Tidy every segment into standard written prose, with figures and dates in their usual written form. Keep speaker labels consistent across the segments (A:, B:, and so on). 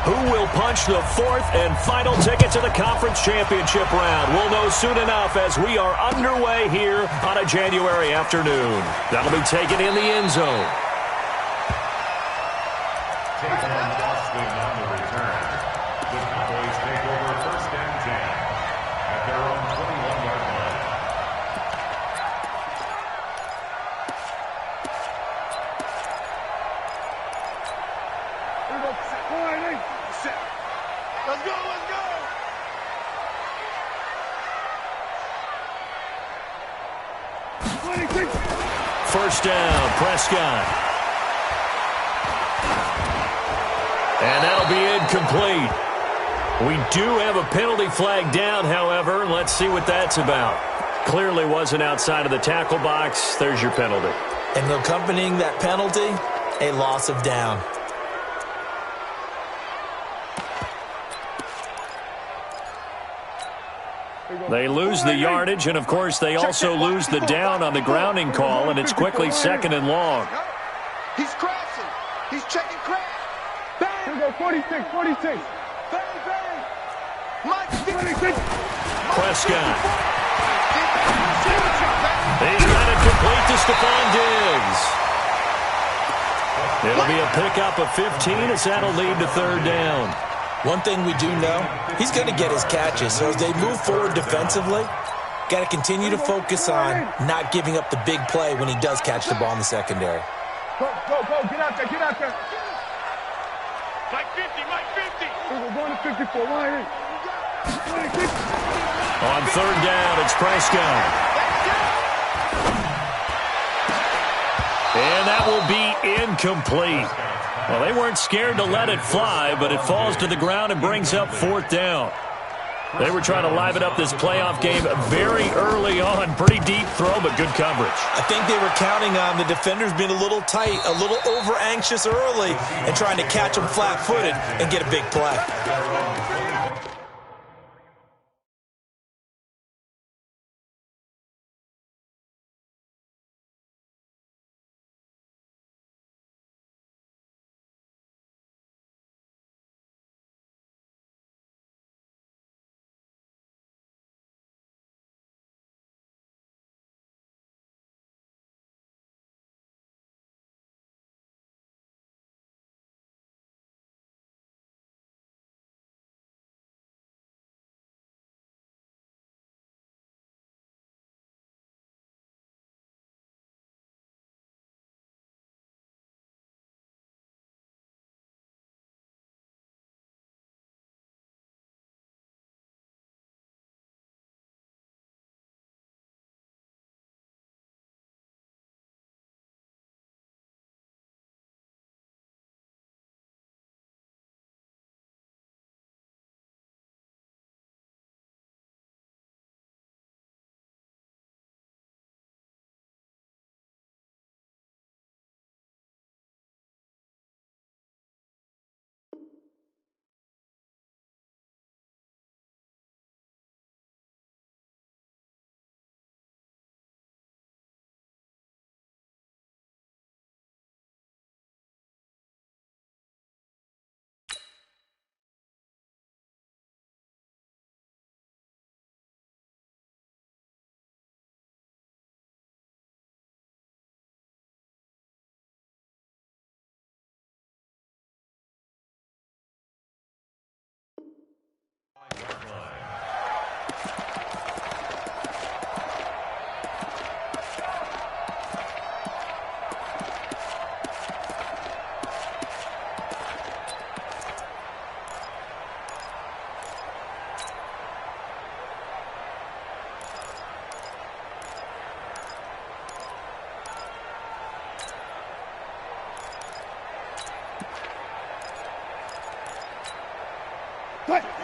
A: Who will punch the fourth and final ticket to the conference championship round? We'll know soon enough as we are underway here on a January afternoon. That'll be taken in the end zone. First down, Prescott. And that'll be incomplete. We do have a penalty flag down, however. Let's see what that's about. Clearly wasn't outside of the tackle box. There's your penalty.
B: And accompanying that penalty, a loss of down.
A: They lose the yardage, and, of course, they also lose the down on the grounding call, and it's quickly second and long.
C: He's crashing. He's checking crash.
D: Bang! Here we go, 46, 46.
C: Bang, bang. Mike,
D: 46.
A: Prescott. He's got it complete to Stephon Diggs. It'll be a pickup of 15 as that'll lead to third down.
B: One thing we do know, he's going to get his catches. So as they move forward defensively, got to continue to focus on not giving up the big play when he does catch the ball in the secondary.
D: Go, go, go. Get out there, get out there.
C: Mike 50, Mike 50.
D: We're going to 54. Why?
A: On third down, it's Prescott. And that will be incomplete. Well, they weren't scared to let it fly, but it falls to the ground and brings up fourth down. They were trying to liven up this playoff game very early on. Pretty deep throw, but good coverage.
B: I think they were counting on the defenders being a little tight, a little over-anxious early, and trying to catch them flat-footed and get a big play.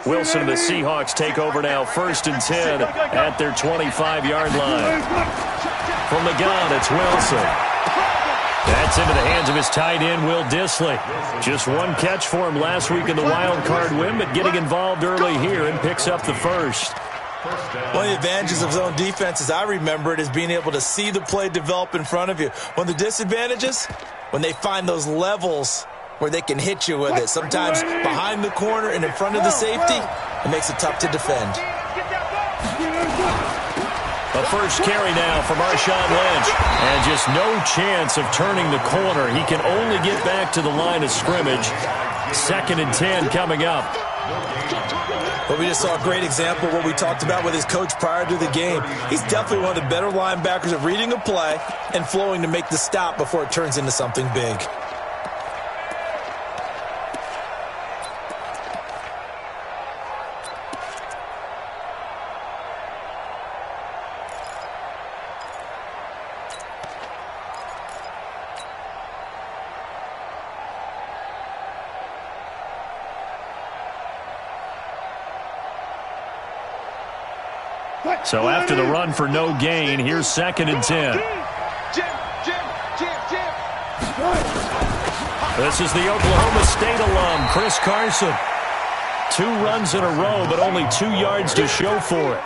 A: Wilson and the Seahawks take over now, 1st and 10 at their 25-yard line. From the gun, it's Wilson. That's into the hands of his tight end, Will Dissly. Just one catch for him last week in the wild card win, but getting involved early here and picks up the first.
B: One of the advantages of zone defense, as I remember it, is being able to see the play develop in front of you. One of the disadvantages, when they find those levels where they can hit you with it. Sometimes behind the corner and in front of the safety, it makes it tough to defend.
A: A first carry now for Marshawn Lynch. And just no chance of turning the corner. He can only get back to the line of scrimmage. 2nd and 10 coming up.
B: Well, we just saw a great example of what we talked about with his coach prior to the game. He's definitely one of the better linebackers of reading a play and flowing to make the stop before it turns into something big.
A: So after the run for no gain, here's 2nd and 10. This is the Oklahoma State alum, Chris Carson. 2 runs in a row, but only 2 yards to show for it.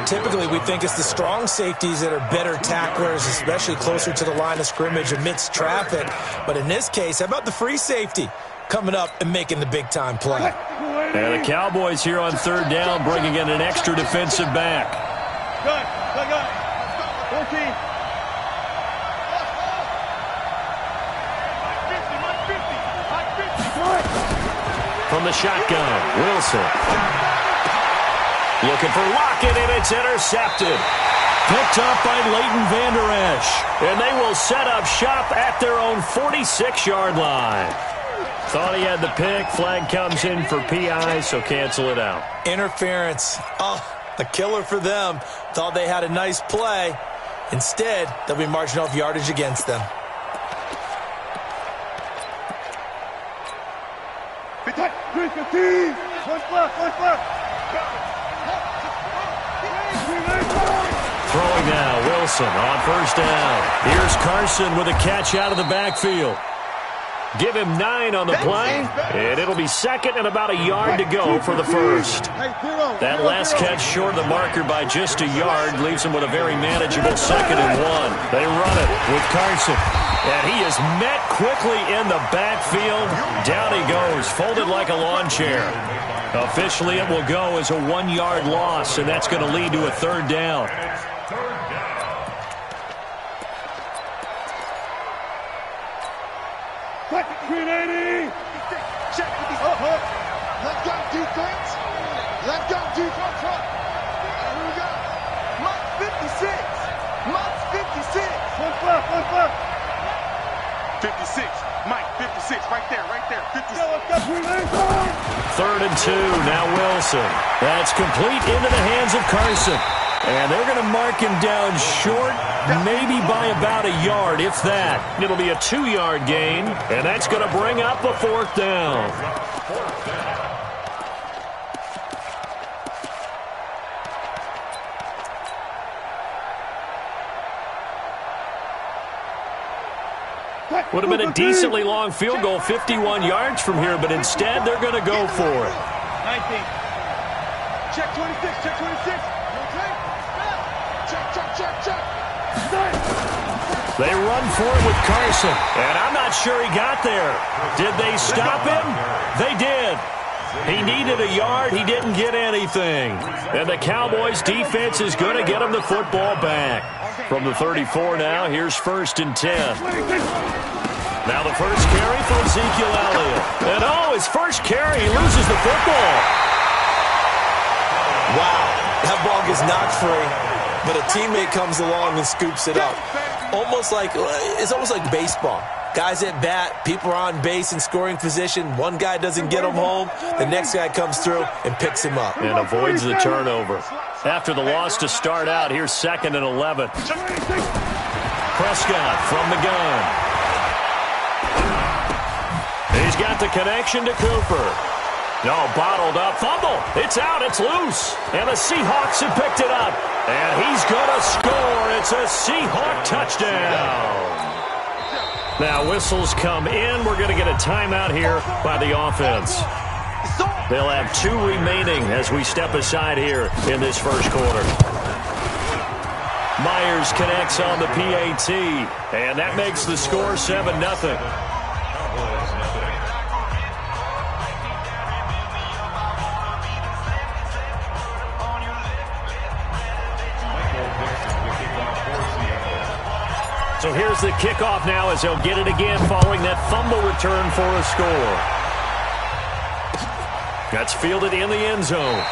B: Typically, we think it's the strong safeties that are better tacklers, especially closer to the line of scrimmage amidst traffic. But in this case, how about the free safety coming up and making the big-time play?
A: And the Cowboys here on 3rd down, bringing in an extra defensive back.
D: Good. 14.
A: From the shotgun, Wilson. Looking for Lockett, and it's intercepted. Picked up by Leighton Vander Esch. And they will set up shop at their own 46-yard line. Thought he had the pick. Flag comes in for PI, so cancel it out.
B: Interference. Oh, a killer for them. Thought they had a nice play. Instead, they'll be marching off yardage against them.
A: Throwing now, Wilson on 1st down. Here's Carson with a catch out of the backfield. Give him 9 on the play, and it'll be 2nd and about a yard to go for the first. That last catch short of the marker by just a yard leaves him with a very manageable 2nd and 1. They run it with Carson, and he is met quickly in the backfield. Down he goes, folded like a lawn chair. Officially, it will go as a 1-yard loss, and that's going to lead to a 3rd down.
C: Check with these. Let's go defense. Let's go defense. Here we go. Mike 56. Mike's 56. 56. Mike 56. Right there. 56.
A: 3rd and 2. Now Wilson. That's complete into the hands of Carson. And they're going to mark him down short, maybe by about a yard, if that. It'll be a 2-yard gain, and that's going to bring up a 4th down. Would have been a decently long field goal, 51 yards from here, but instead they're going to go for it.
D: 19.
C: Check 26. Check 26. Check.
A: They run for it with Carson, and I'm not sure he got there. Did they stop him? They did. He needed a yard. He didn't get anything. And the Cowboys' defense is going to get him the football back. From the 34 now, here's 1st and 10. Now the first carry for Ezekiel Elliott. And his first carry, he loses the football.
B: Wow, that ball gets knocked free. But a teammate comes along and scoops it up. It's almost like baseball. Guys at bat, people are on base in scoring position. One guy doesn't get him home. The next guy comes through and picks him up.
A: And avoids the turnover. After the loss to start out, here's 2nd and 11. Prescott from the gun. He's got the connection to Cooper. No, bottled up. Fumble. It's out. It's loose. And the Seahawks have picked it up. And he's going to score. It's a Seahawk touchdown. Now whistles come in. We're going to get a timeout here by the offense. They'll have 2 remaining as we step aside here in this first quarter. Myers connects on the PAT. And that makes the score 7-0. So here's the kickoff now as they'll get it again following that fumble return for a score. That's fielded in the end zone.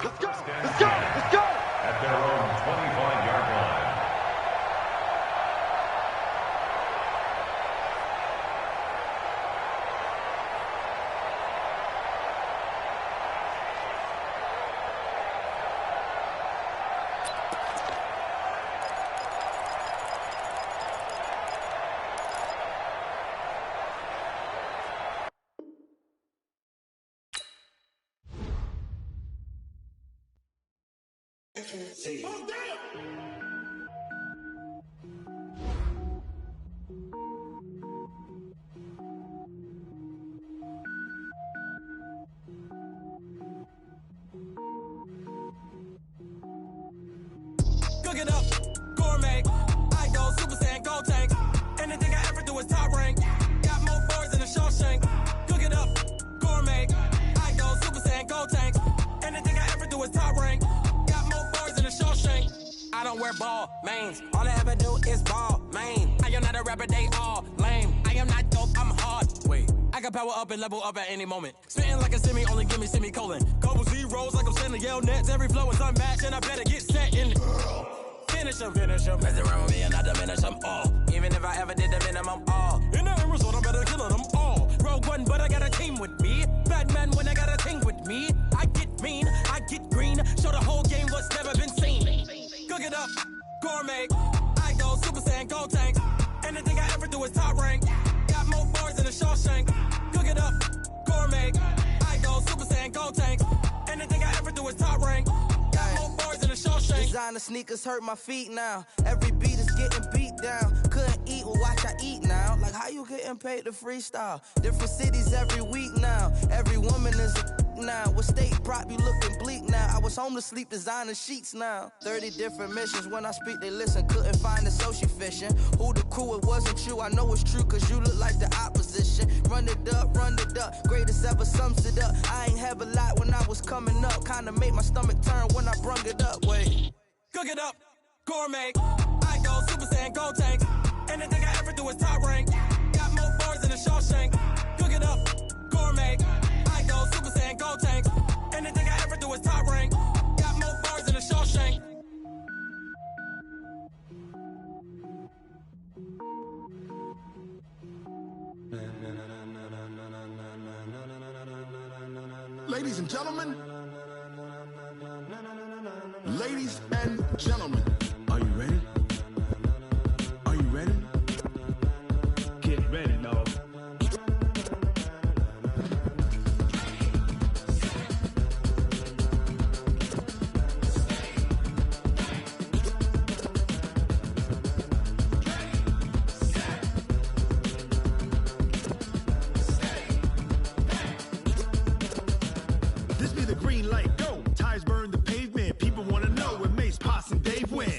C: Let's go! Let's go! Let's go!
E: At their own 25-yard line.
F: Cook it up, gourmet. I go Super Saiyan, gold tank. Anything I ever do is top rank. Got more boards than a Shawshank. Cook it up, gourmet. I go Super Saiyan, gold tank. Anything I ever do is top rank. Got more boards than a Shawshank. I don't wear ball mains. All I ever do is ball main. I am not a rapper, they all lame. I am not dope, I'm hard. Wait, I can power up and level up at any moment. Spitting like a semi, only give me semicolon. Couple zeros like I'm sending yell nets. Every flow is unmatched and I better get set in. Finish him. Mess around with me and I diminish them all. Even if I ever did the minimum all. In the end result, I'm better killing them all. Rogue One, but I got a team with me. Batman when I got a team with me. I get mean, I get green. Show the whole game what's never been seen. Cook it up, gourmet. I go Super Saiyan, gold tank. Anything I ever do is top rank. Got more bars than a Shawshank. Cook it up, gourmet. I go Super Saiyan, gold tank. Anything I ever do is top rank. Got more bars than a Shawshank.
G: Designer sneakers hurt my feet now. Every beat is getting beat down. Couldn't eat, well watch I eat now. Like how you getting paid to freestyle? Different cities every week now. Every woman is a now. With state prop, you looking bleak now. I was home to sleep designing sheets now. 30 different missions. When I speak, they listen. Couldn't find the social fishing. Who the crew, it wasn't you. I know it's true, cause you look like the opposition. Run it up. Greatest ever sums it up. I ain't have a lot when I was coming up. Kinda made my stomach turn when I brung it up. Wait.
F: Cook it up, gourmet. I go Super Saiyan, gold tank. Anything I ever do is top rank. Got more bars than a Shawshank. Cook it up, gourmet. I go Super Saiyan, gold tank. Anything I ever do is top rank. Got more bars than a Shawshank.
C: Ladies and gentlemen. Ladies and gentlemen. Are you ready? Are you ready? Get ready, dog. This be the green light, go. Tires burn the pavement. People wanna know when Mace, Poss, and Dave win.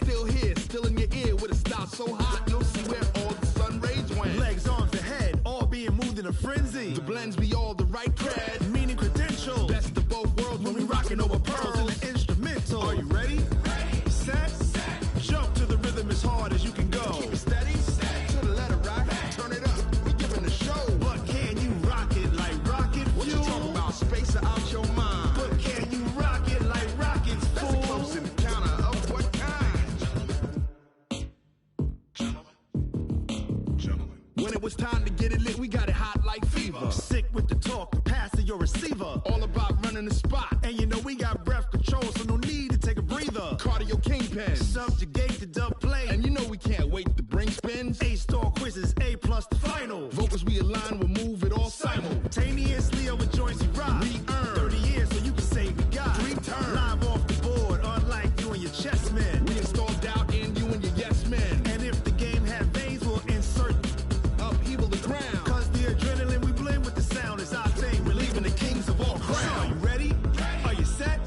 H: Now it's time to get it lit, we got it hot like fever. Sick with the talk, the pass to your receiver. All about running the spot, and you know we got breath control, so no need to take a breather. Cardio kingpin, subjugate the dub play, and you know we can't wait to bring spins. A-star quizzes, A+ the final. Vocals we align, we'll move it all simultaneously over joints we rock. We earn 30 years, so you can say we got 3 turns. Live off the board, unlike you and your chess men. We install doubt in you and your yes men. And if the game had veins, we'll insert upheaval the ground. Cause the adrenaline we blend with the sound is our thing, relieving the kings of all crowns. So are you ready? Are you set?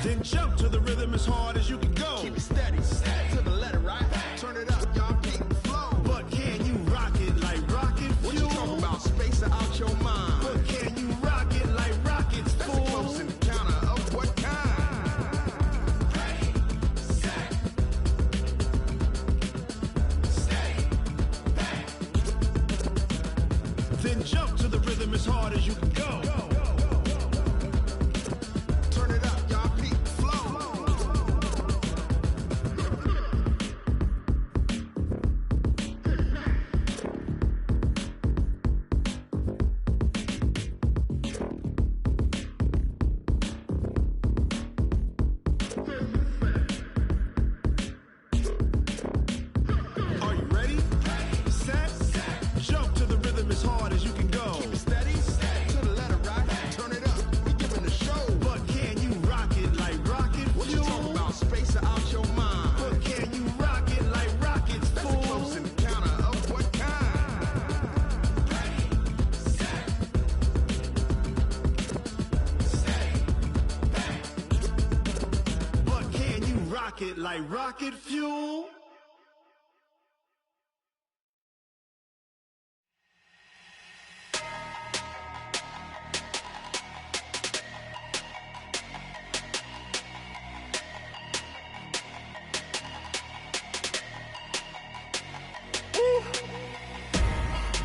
H: Then jump to the rhythm as hard as you can go. Keep it steady, to the letter, right? Turn it up, y'all, keep the flow. But can you rock it like rocket fuel? What you talking about? Space out your mind. But can you rock it like rockets, fool? That's a close encounter of what kind? Ready, set, stay back. Then jump to the rhythm as hard as you can go. Turn it up, y'all, keep the flow. Are you ready? Set, jump to the rhythm as hard as you can go. Keep it steady, to the letter, right? Turn it up, we giving the show. But can you rock it like rocket fuel? What you talking about? Space out your mind. But can you rock it like rockets, fool? That's a close encounter of what kind? Ready, set, stay back. But can you rock it like rocket fuel?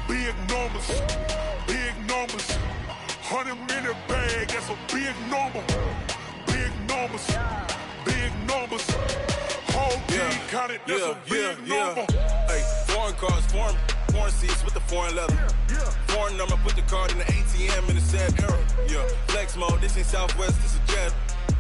I: Big numbers, 100 minute bag, that's a big number. Big numbers, whole team counted, that's a big number.
J: Hey, foreign cars, foreign seats with the foreign leather. Foreign number, put the card in the ATM in the sad era. Yeah, flex mode, this ain't Southwest, this a jet.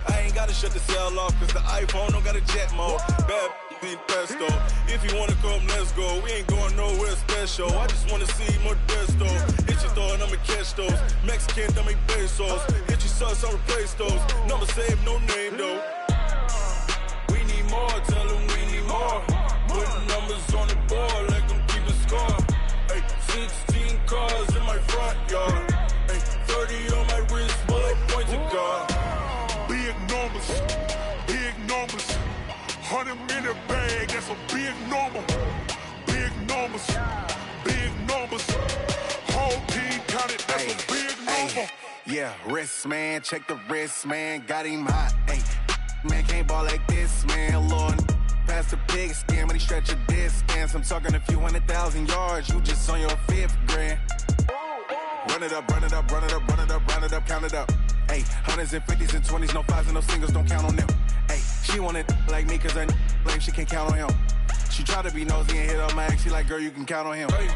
J: I ain't gotta shut the cell off, cause the iPhone don't got a jet mode. Bad ain't pesto. If you wanna come, let's go. We ain't going nowhere special. I just wanna see Modesto. Hit your thought, I'ma catch those. Mexican, dumb me pesos. Hit your sus, I'll replace those. Number saved, no name though. We need more, tell them we need more. Putting numbers on the board like I'm keeping score. Hey, 16 cars in my front yard. Hey, 30 on my wrist, bullet point to God.
I: Big numbers, 100 minute bag, that's a big number. Big numbers, whole team counted, that's a big number.
J: Yeah, wrist man, check the wrist man, got him hot. Hey, man can't ball like this, man. Lord, past the pig skin, but he stretch a distance. I'm talking a few 100,000 yards, you just on your 5th grand. Run it up, count it up. Hey, 100s and 50s and 20s, no 5s and no singles, don't count on them. Hey, she want it like me, cause her blame, she can't count on him. She try to be nosy and hit on my ex, she like, girl, you can count on him.
I: Hey,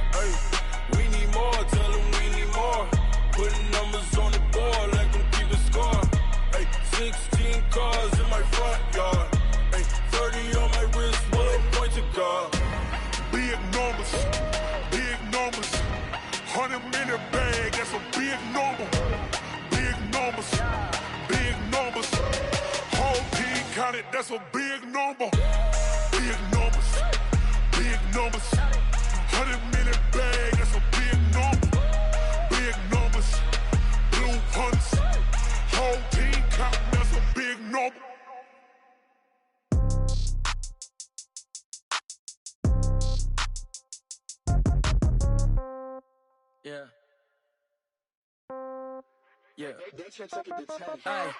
I: we need more, tell them we need more. Putting numbers on the board like I'm keeping score. Hey, 16 cars in my front yard. Hey, 30 on my wrist, bullet point to God. Big numbers, 100 minute bag, that's a big number. Big numbers, whole team counted, that's a big number. Big numbers, 100 minute bag, that's a big number. Big numbers, blue hunts, whole team counting, that's a big number.
G: Yeah. Yeah.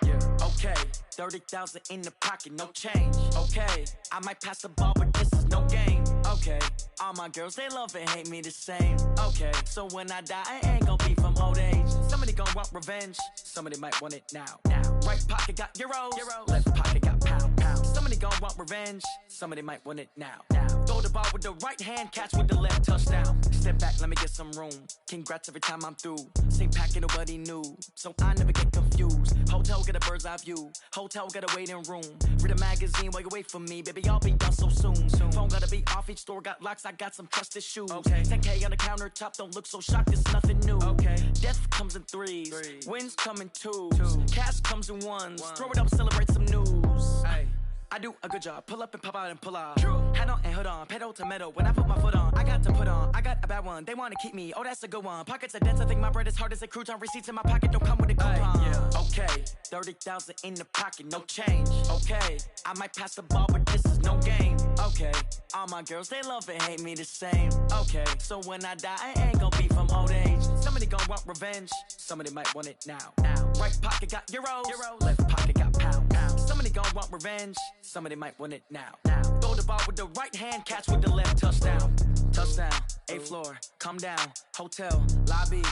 G: Yeah. Okay. 30,000 in the pocket, no change. Okay. I might pass the ball, but this is no game. Okay. All my girls, they love and hate me the same. Okay. So when I die, I ain't gonna be from old age. Somebody gonna want revenge. Somebody might want it now. Right pocket got euros. Left pocket got pound. Somebody gonna want revenge. Somebody might want it now. Throw the
K: the ball with the right hand, catch with the left, touchdown. Step back, let me get some room. Congrats every time I'm through. Same packet, nobody knew, so I never get confused. Hotel, get a bird's eye view. Hotel, get a waiting room. Read a magazine while you wait for me, baby, I'll be done so soon. Phone gotta be off, each store got locks, I got some trusted shoes. Okay. 10K on the countertop, don't look so shocked, it's nothing new. Okay. Death comes in threes, wins come in twos. Cash comes in ones, throw it up, celebrate some news. Ay. I do a good job, pull up and pop out and pull off. Hat on and hood on, pedal to metal. When I put my foot on, I got to put on. I got a bad one, they wanna keep me, oh that's a good one. Pockets are dense, I think my bread is hard as a crouton. Receipts in my pocket don't come with a coupon. Yeah. Okay, 30,000 in the pocket, no change. Okay, I might pass the ball, but this is no game. Okay, all my girls, they love and hate me the same. Okay, so when I die, I ain't gon' be from old age. Somebody gon' want revenge, somebody might want it now. Right pocket got euros, left pocket got pounds. Somebody gon' want revenge, somebody might want it now. Throw the ball with the right hand, catch with the left, touchdown. Touchdown, 8th floor, come down, hotel, lobby.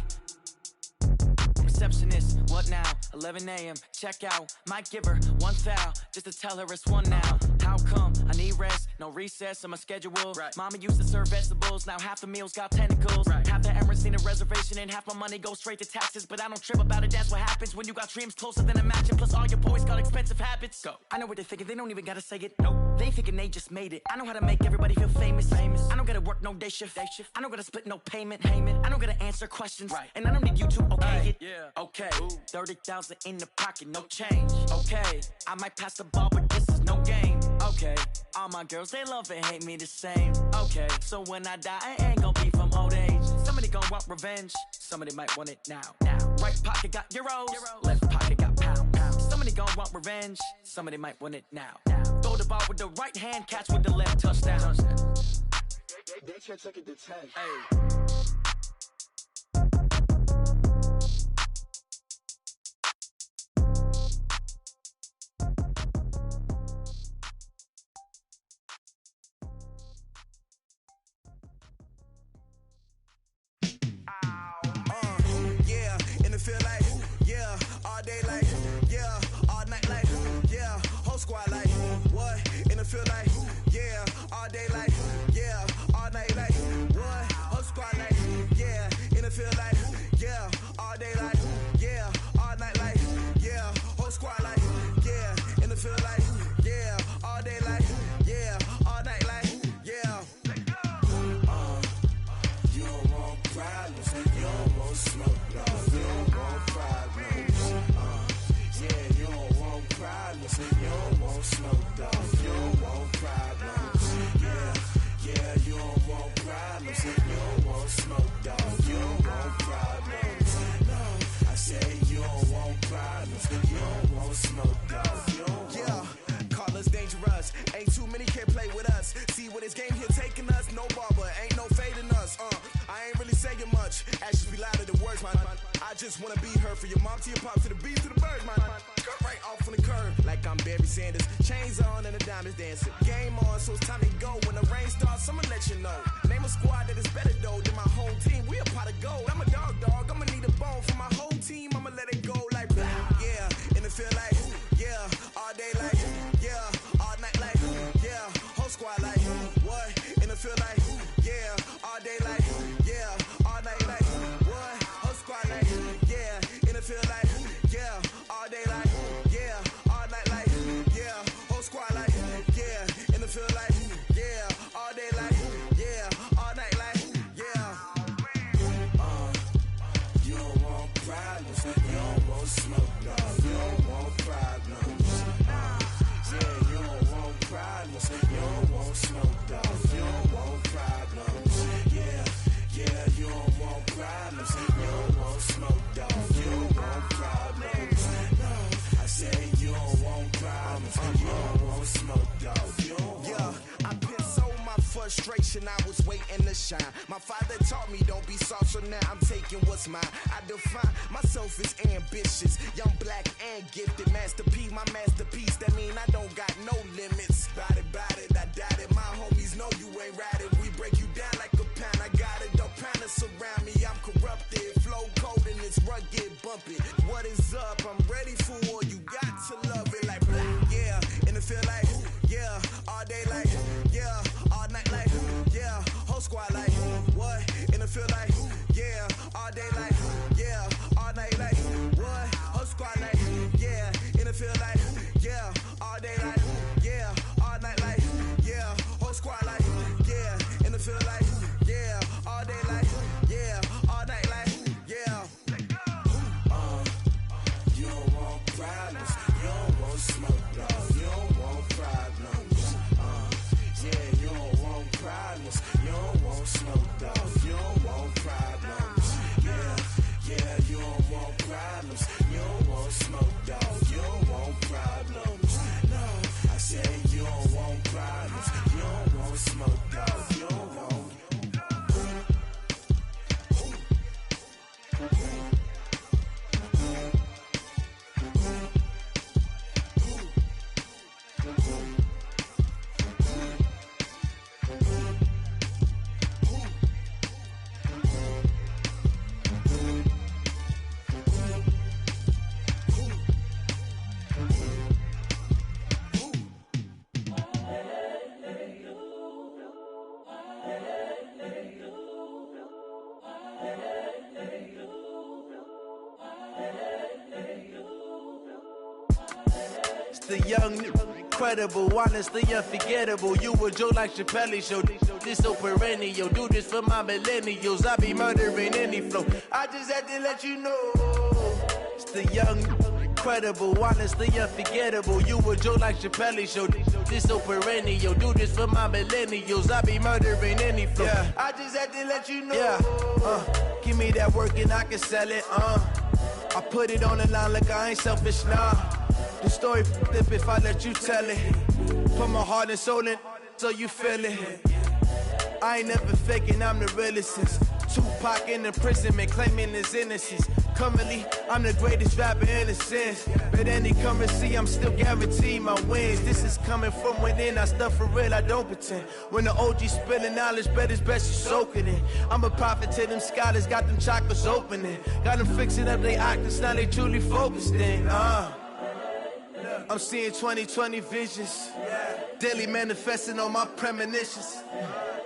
K: Receptionist, what now? 11 a.m., check out. Might give her one foul, just to tell her it's one now. How come? I need rest, no recess in my schedule. Right. Mama used to serve vegetables, now half the meals got tentacles. Right. Half the Emirates need a reservation and half my money goes straight to taxes. But I don't trip about it, that's what happens when you got dreams closer than a matching. Plus all your boys got expensive habits. Go. I know what they're thinking, they don't even gotta say it. Nope. They thinking they just made it. I know how to make everybody feel famous. I don't gotta work no day shift. I don't gotta split no payment. I don't gotta answer questions. Right. And I don't need you to okay it. Yeah. Okay, 30,000 in the pocket, no change. Okay, I might pass the ball, but this is no game. Okay, all my girls, they love and hate me the same. Okay, so when I die, I ain't gon' be from old age. Somebody gon' want revenge, somebody might want it now. Right pocket got euros, left pocket got pounds. Somebody gon' want revenge, somebody might want it now. Throw the ball with the right hand, catch with the left, touchdown.
C: They can't take it to 10.
K: Hey.
L: Feel like, yeah, all day like, yeah, all night like, yeah, whole squad like, what? In the field like, yeah, all day like, yeah, all night like, what? Whole squad like, yeah, in the field like, yeah, all day like, yeah, all night like, yeah, whole squad like, yeah, in the field like, yeah, all day like, yeah, all night like, yeah. You don't want problems, you don't want smoke, dog. You don't want problems, yeah, you don't want problems, you don't want smoke, dog. You don't want problems, yeah, you don't want problems, you don't want smoke, dog. You don't want problems, no, I say you don't want problems, you don't want smoke, dog. You don't want. Call us dangerous, ain't too many can play with us. See what this game here taking us, no barber, ain't no fading us. I ain't really saying much, actions be louder than words, man. I just wanna be heard for your mom to your pop to the bees to the birds, man. Cut right off on the curb, like I'm Barry Sanders. Chains on and the diamonds dancing. Game on, so it's time to go. When the rain starts, I'ma let you know. Name a squad that is better though than my home team. We a pot of gold. I'm a dog, I'ma need a bone for my whole team. I'ma let it go like blah. Yeah, and it feel like, yeah, all day like, yeah, all night like, yeah, whole squad like, what? And it feel like, yeah, all day like, yeah, all night like, what? Whole squad like, yeah, and it feel like, yeah, all day like, yeah, all night like, yeah, whole squad like, yeah, and it feel like, yeah, all day like, yeah, all night like, yeah. You don't want problems, you don't want smoke, dog. You don't want problems, yeah, you don't want problems, you don't want smoke, dog. You don't want problems, yeah, you don't want problems, you don't want smoke, dog. You don't want problems, no, I say you don't want problems, you don't want smoke, dog. You don't want. Yeah, I pissed so my frustration, I was waiting to shine. My father taught me don't be soft, so now I'm taking what's mine. I define myself as ambitious, young, black, and gifted. Master P, my masterpiece, that mean I don't got no limits. Bout it, I doubt it. My homies know you ain't ratted. We break you down like a pound. I got it, dog pounders surround me. I'm corrupted, flow cold and it's rugged, bumpy. What is up? I'm ready for war. You got to love it like blah. Yeah, and it feel like, yeah, all day like, yeah, all night like, feel like, yeah, all day like, yeah, all night like, yeah, whole squad like, yeah, in the feel like, yeah, all day like, yeah, all night like, yeah. You don't want problems, you don't want smoke, dog, you don't want problems. Yeah, you don't want problems, you don't want smoke, dog, you don't want problems. Yeah, you don't want problems, you don't want smoke, dog, you don't want problems. No, I said you don't want problems, you don't want smoke, dog, you don't want.
M: The young, incredible, honestly unforgettable. You a Joe like Chappelle show. This so perennial. Do this for my millennials. I be murdering any flow. I just had to let you know. It's the young, incredible, honestly unforgettable. You a Joe like Chappelle show. This so perennial. Do this for my millennials. I be murdering any flow. Yeah. I just had to let you know. Yeah. Give me that work and I can sell it. I put it on the line like I ain't selfish, nah. The story flip if I let you tell it. Put my heart and soul in so you feel it. I ain't never faking, I'm the realest since Tupac in imprisonment, claiming his innocence. Currently, I'm the greatest rapper in a sense. But any currency, I'm still guaranteed my wins. This is coming from within, I stuff for real, I don't pretend. When the OG spilling knowledge, bet it's best you soak it in. I'm a prophet to them scholars, got them chakras opening. Got them fixing up they octaves, now they truly focused in. I'm seeing 2020 visions, daily manifesting on my premonitions.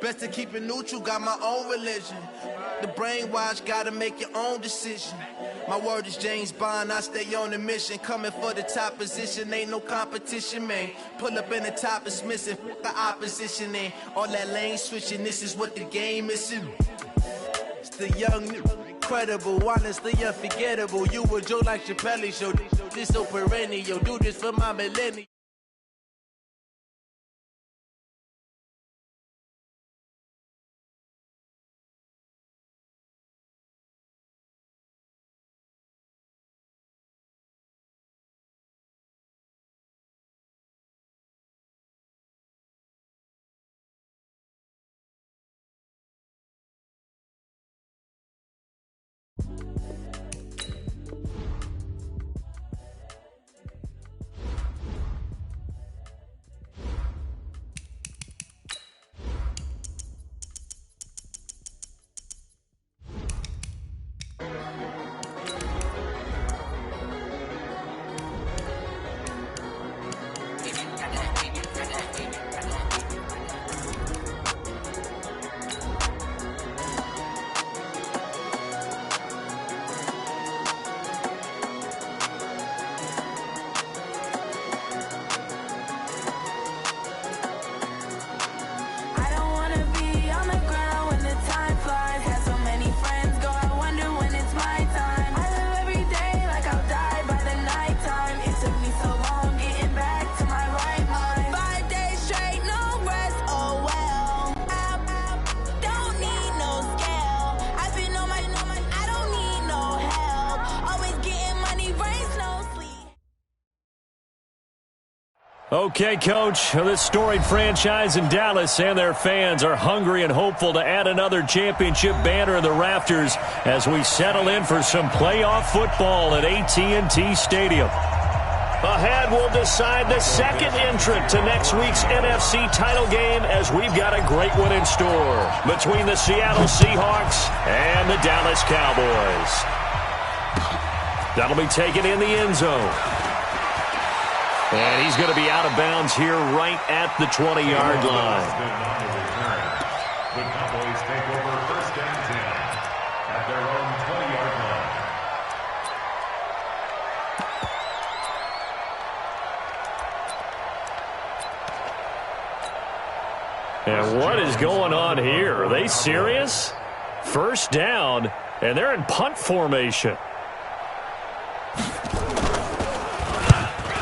M: Best to keep it neutral, got my own religion. The brainwash, gotta make your own decision. My word is James Bond, I stay on the mission. Coming for the top position, ain't no competition, man. Pull up in the top, it's missing, the opposition ain't. All that lane switching, this is what the game is. It's the young, incredible, honestly unforgettable. You a Joe like Chappelle show. This so perennial, do this for my millennial.
A: Okay, Coach, this storied franchise in Dallas and their fans are hungry and hopeful to add another championship banner in the rafters as we settle in for some playoff football at AT&T Stadium. Ahead, we'll decide the second entrant to next week's NFC title game as we've got a great one in store between the Seattle Seahawks and the Dallas Cowboys. That'll be taken in the end zone. And he's going to be out of bounds here right at the 20-yard line.
E: The Cowboys take over first and 10 at their own 20-yard line.
A: And what is going on here? Are they serious? First down, and they're in punt formation.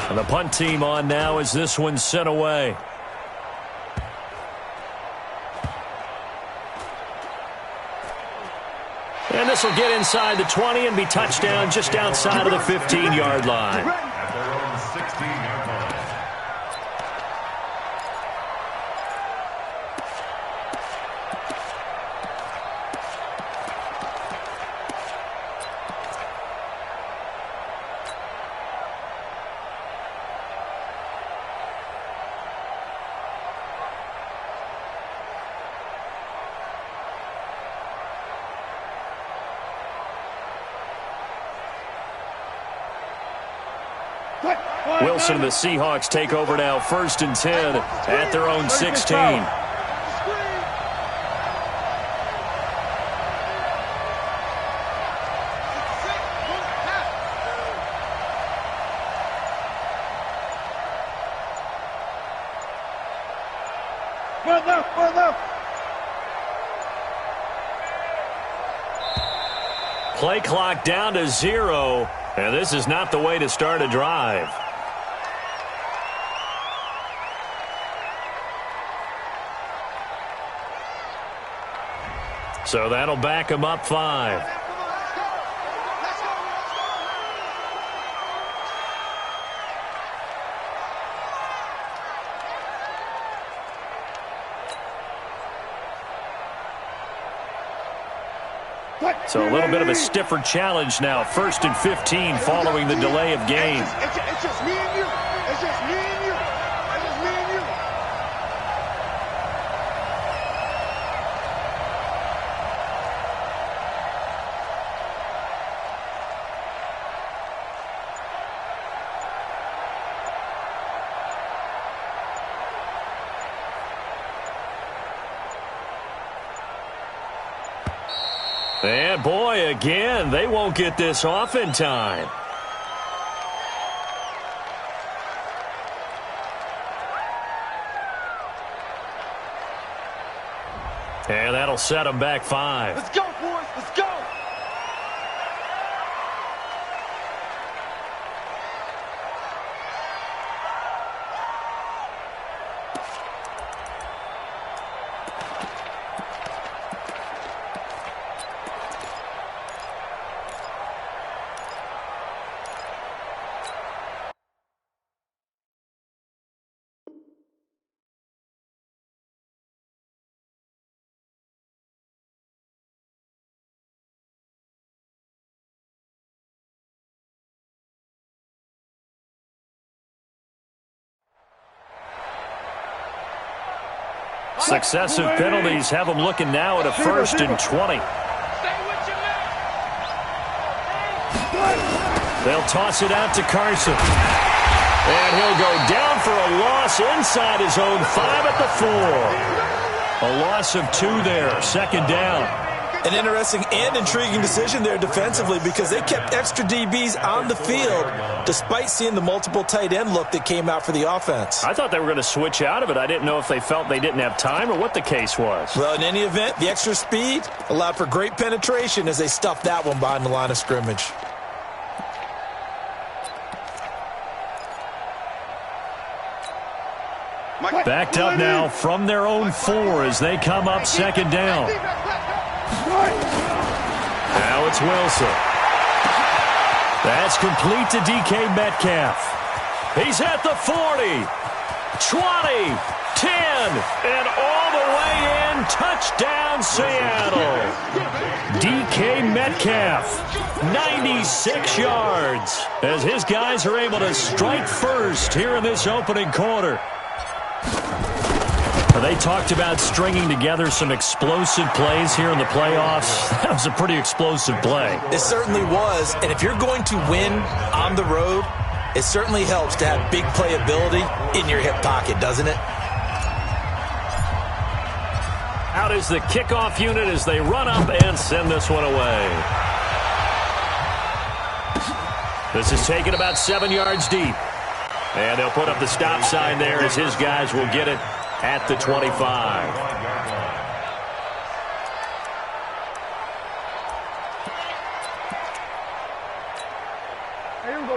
A: And the punt team on now as this one's sent away. And this will get inside the 20 and be touchdown just outside of the 15-yard line.
E: At their own 16-yard line.
A: Wilson and the Seahawks take over now, 1st and 10 at their own 16. Play clock down to 0, and this is not the way to start a drive. So that'll back him up 5. So a little bit of a stiffer challenge now. 1st and 15 following the delay of game.
C: It's just me and you. It's just me and you. It's just me and you.
A: And boy, again, they won't get this off in time. And that'll set them back 5.
C: Let's go, boys. Let's go.
A: Successive penalties have them looking now at a 1st and 20. They'll toss it out to Carson. And he'll go down for a loss inside his own 5 at the 4. A loss of 2 there, 2nd down.
B: An interesting and intriguing decision there defensively because they kept extra DBs on the field despite seeing the multiple tight end look that came out for the offense.
A: I thought they were going to switch out of it. I didn't know if they felt they didn't have time or what the case was.
B: Well, in any event, the extra speed allowed for great penetration as they stuffed that one behind the line of scrimmage.
A: Backed up now from their own 4 as they come up 2nd down. Now it's Wilson. That's complete to DK Metcalf. He's at the 40, 20, 10, and all the way in. Touchdown, Seattle. DK Metcalf, 96 yards, as his guys are able to strike first here in this opening quarter. They talked about stringing together some explosive plays here in the playoffs. That was a pretty explosive play.
B: It certainly was, and if you're going to win on the road, it certainly helps to have big playability in your hip pocket, doesn't it?
A: Out is the kickoff unit as they run up and send this one away. This is taken about 7 yards deep. And they'll put up the stop sign there as his guys will get it at the 25.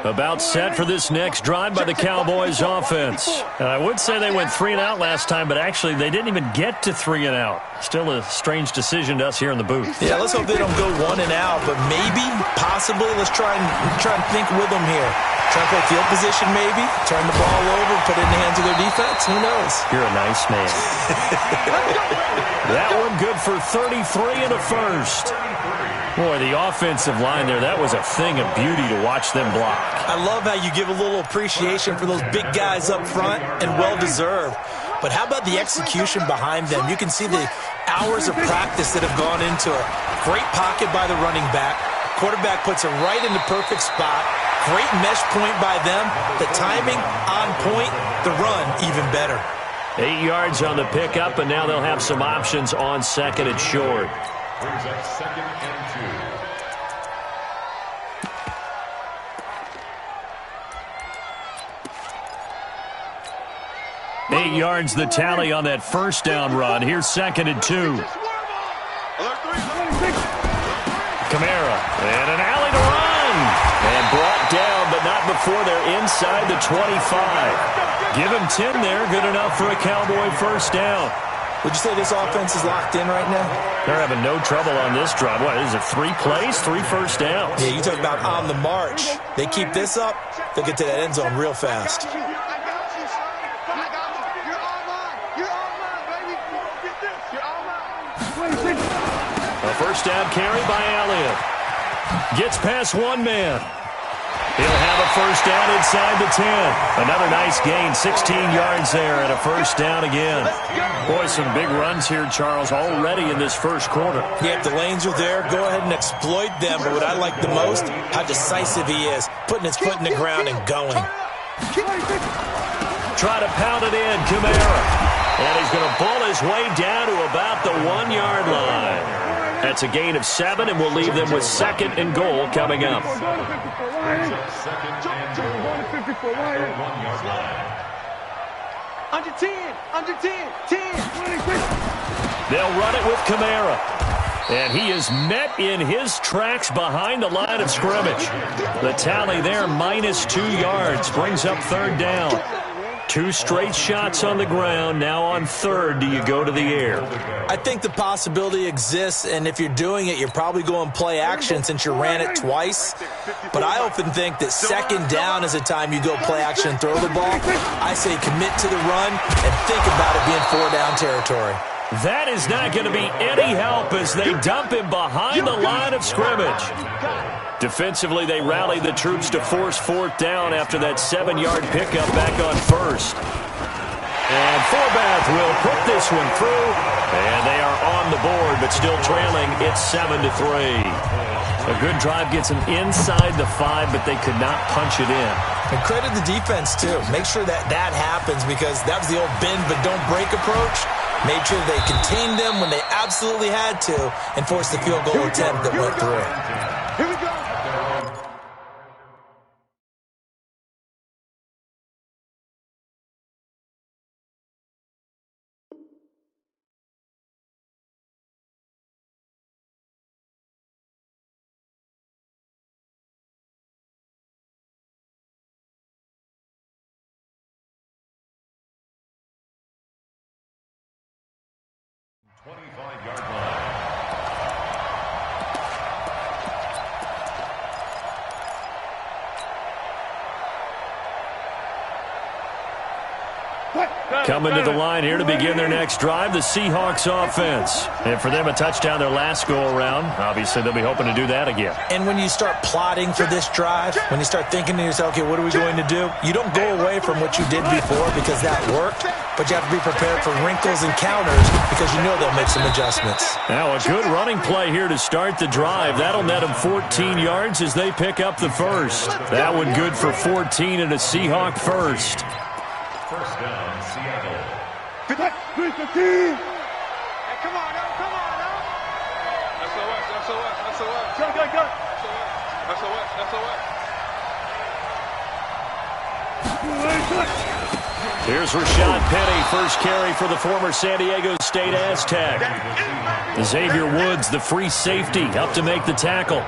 A: About set for this next drive by the Cowboys offense. And I would say they went 3 and out last time, but actually they didn't even get to 3 and out. Still a strange decision to us here in the booth.
B: Yeah, let's hope they don't go 1 and out, but maybe, possibly, let's try and think with them here. Try and play field position maybe, turn the ball over, put it in the hands of their defense. Who knows?
A: You're a nice man. That one good for 33 and a first. Boy, the offensive line there, that was a thing of beauty to watch them block.
B: I love how you give a little appreciation for those big guys up front, and well-deserved. But how about the execution behind them? You can see the hours of practice that have gone into it. Great pocket by the running back. Quarterback puts it right in the perfect spot. Great mesh point by them. The timing on point. The run even better.
A: 8 yards on the pickup, and now they'll have some options on second and short.
E: Brings up 2nd and 2.
A: 8 yards the tally on that first down run. Here's 2nd and 2. Kamara, and an alley to run. And brought down, but not before they're inside the 25. Give him 10 there, good enough for a Cowboy first down.
B: Would you say this offense is locked in right now?
A: They're having no trouble on this drive. What, is it 3 plays, 3 first downs?
B: Yeah, you talk about on the march. They keep this up, they'll get to that end zone real fast.
A: A first down carry by Elliott. Gets past one man. He'll have a first down inside the 10. Another nice gain, 16 yards there, and a first down again. Boy, some big runs here, Charles, already in this first quarter.
B: Yeah, if the lanes are there, go ahead and exploit them. But what I like the most, how decisive he is, putting his foot in the ground and going.
A: Try to pound it in, Kamara. And he's going to bull his way down to about the 1 yard line. That's a gain of 7, and we'll leave them with 2nd and goal coming up.
C: Under 10, under 10, 10.
A: They'll run it with Kamara. And he is met in his tracks behind the line of scrimmage. The tally there, -2 yards, brings up 3rd down. 2 straight shots on the ground. Now on 3rd, do you go to the air?
B: I think the possibility exists, and if you're doing it, you're probably going play action since you ran it twice. But I often think that 2nd down is a time you go play action and throw the ball. I say commit to the run and think about it being 4-down territory.
A: That is not going to be any help as they dump him behind the line of scrimmage. Defensively, they rallied the troops to force 4th down after that 7-yard pickup back on 1st. And Forbath will put this one through, and they are on the board, but still trailing. It's 7-3. A good drive gets them inside the 5, but they could not punch it in.
B: And credit the defense, too. Make sure that that happens, because that was the old bend but don't break approach. Made sure they contained them when they absolutely had to and forced the field goal attempt that went through.
C: Here we go.
A: Coming to the line here to begin their next drive, the Seahawks offense. And for them, a touchdown their last go-around. Obviously, they'll be hoping to do that again.
B: And when you start plotting for this drive, when you start thinking to yourself, okay, what are we going to do? You don't go away from what you did before because that worked, but you have to be prepared for wrinkles and counters because you know they'll make some adjustments.
A: Now, a good running play here to start the drive. That'll net them 14 yards as they pick up the first. That one good for 14 and a Seahawk first.
E: First down, Seattle.
C: Hey, come on now, come on now.
D: SOS.
C: Go.
D: SOS.
A: Here's Rashad Penny, first carry for the former San Diego State Aztec. Xavier Woods, the free safety, up to make the tackle.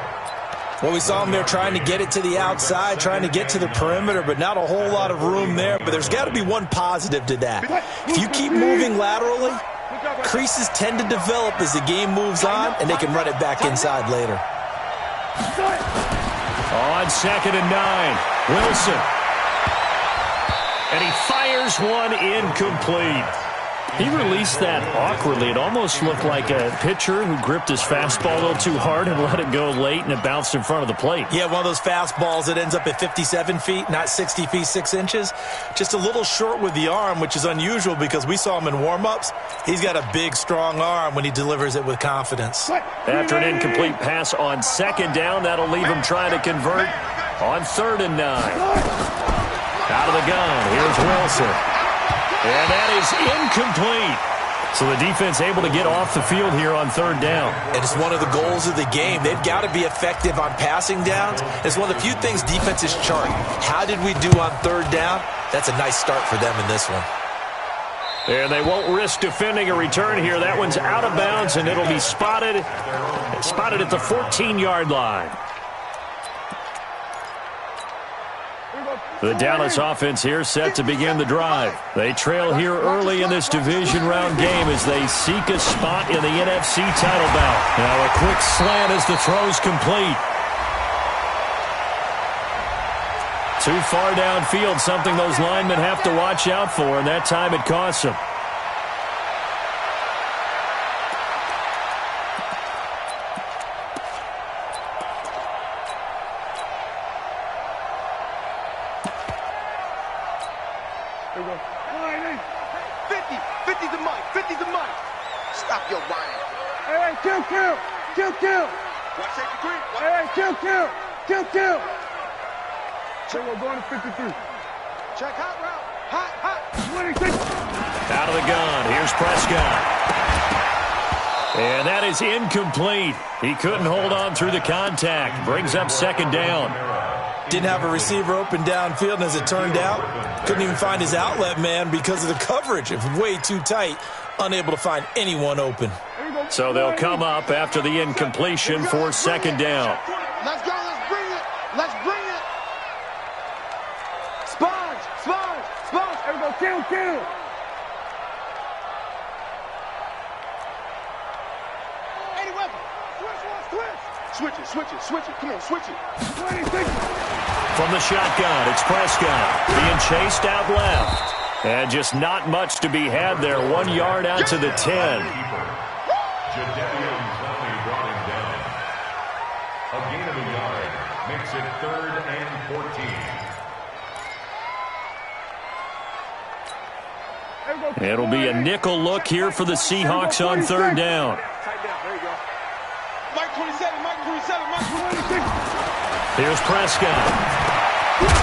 B: Well, we saw him there trying to get it to the outside, trying to get to the perimeter, but not a whole lot of room there. But there's got to be one positive to that. If you keep moving laterally, creases tend to develop as the game moves on, and they can run it back inside later.
A: On 2nd and 9, Wilson. And he fires one incomplete. He released that awkwardly. It almost looked like a pitcher who gripped his fastball a little too hard and let it go late, and it bounced in front of the plate.
B: Yeah, one of those fastballs that ends up at 57 feet, not 60 feet, 6 inches. Just a little short with the arm, which is unusual because we saw him in warm-ups. He's got a big, strong arm when he delivers it with confidence.
A: After an incomplete pass on 2nd down, that'll leave him trying to convert on 3rd and 9. Out of the gun, here's Wilson. And that is incomplete. So the defense able to get off the field here on 3rd down.
B: And it's one of the goals of the game. They've got to be effective on passing downs. It's one of the few things defenses chart. How did we do on 3rd down? That's a nice start for them in this one.
A: And they won't risk defending a return here. That one's out of bounds, and it'll be spotted at the 14-yard line. The Dallas offense here set to begin the drive. They trail here early in this division round game as they seek a spot in the NFC title bout. Now a quick slant as the throw's complete. Too far downfield, something those linemen have to watch out for, and that time it costs them.
C: Check hot route. Hot.
A: Out of the gun. Here's Prescott. And that is incomplete. He couldn't hold on through the contact. Brings up 2nd down.
B: Didn't have a receiver open downfield, and as it turned out, couldn't even find his outlet man because of the coverage. It was way too tight. Unable to find anyone open.
A: So they'll come up after the incompletion for 2nd down.
C: Let's go. Let's bring it. Let's bring it. Sponge. There we go. Kill. Any weapon. Switch it. Come on, switch it.
A: From the shotgun, it's Prescott being chased out left. And just not much to be had there. 1 yard out to the 10.
E: A gain of a yard makes it 3rd and 14.
A: It'll be a nickel look here for the Seahawks on 3rd down.
C: There you go. Mike 27.
A: Here's Prescott.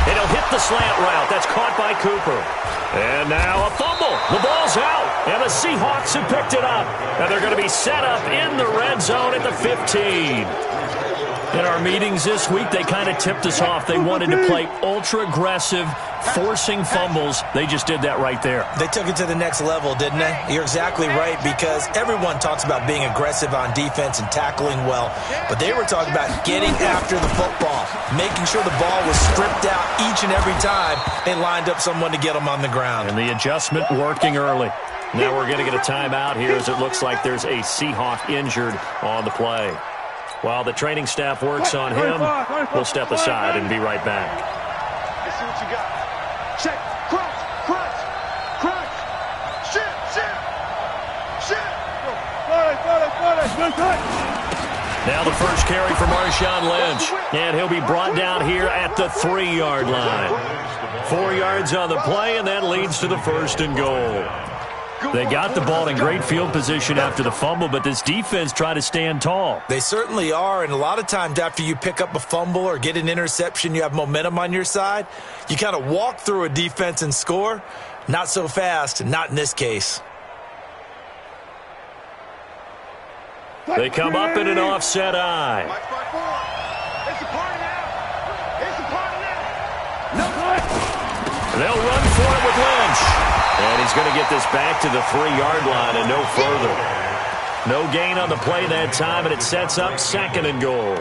A: And he'll hit the slant route. That's caught by Cooper. And now a fumble. The ball's out. And the Seahawks have picked it up. And they're going to be set up in the red zone at the 15. In our meetings this week, they kind of tipped us off. They wanted to play ultra-aggressive, forcing fumbles. They just did that right there.
B: They took it to the next level, didn't they? You're exactly right, because everyone talks about being aggressive on defense and tackling well, but they were talking about getting after the football, making sure the ball was stripped out each and every time they lined up someone to get them on the ground.
A: And the adjustment working early. Now we're going to get a timeout here as it looks like there's a Seahawk injured on the play. While the training staff works on him, we'll step aside and be right back.
C: Let's see what you got. Check. Crunch. Shit.
A: Now the first carry for Marshawn Lynch. And he'll be brought down here at the 3-yard line. 4 yards on the play, and that leads to the 1st and goal. They got the ball in great field position after the fumble, but this defense tried to stand tall.
B: They certainly are, and a lot of times after you pick up a fumble or get an interception, you have momentum on your side. You kind of walk through a defense and score. Not so fast, not in this case.
A: They come up in an offset eye. They'll run for it with Lynch. bunch. And he's going to get this back to the 3-yard line and no further. No gain on the play that time, and it sets up 2nd and goal.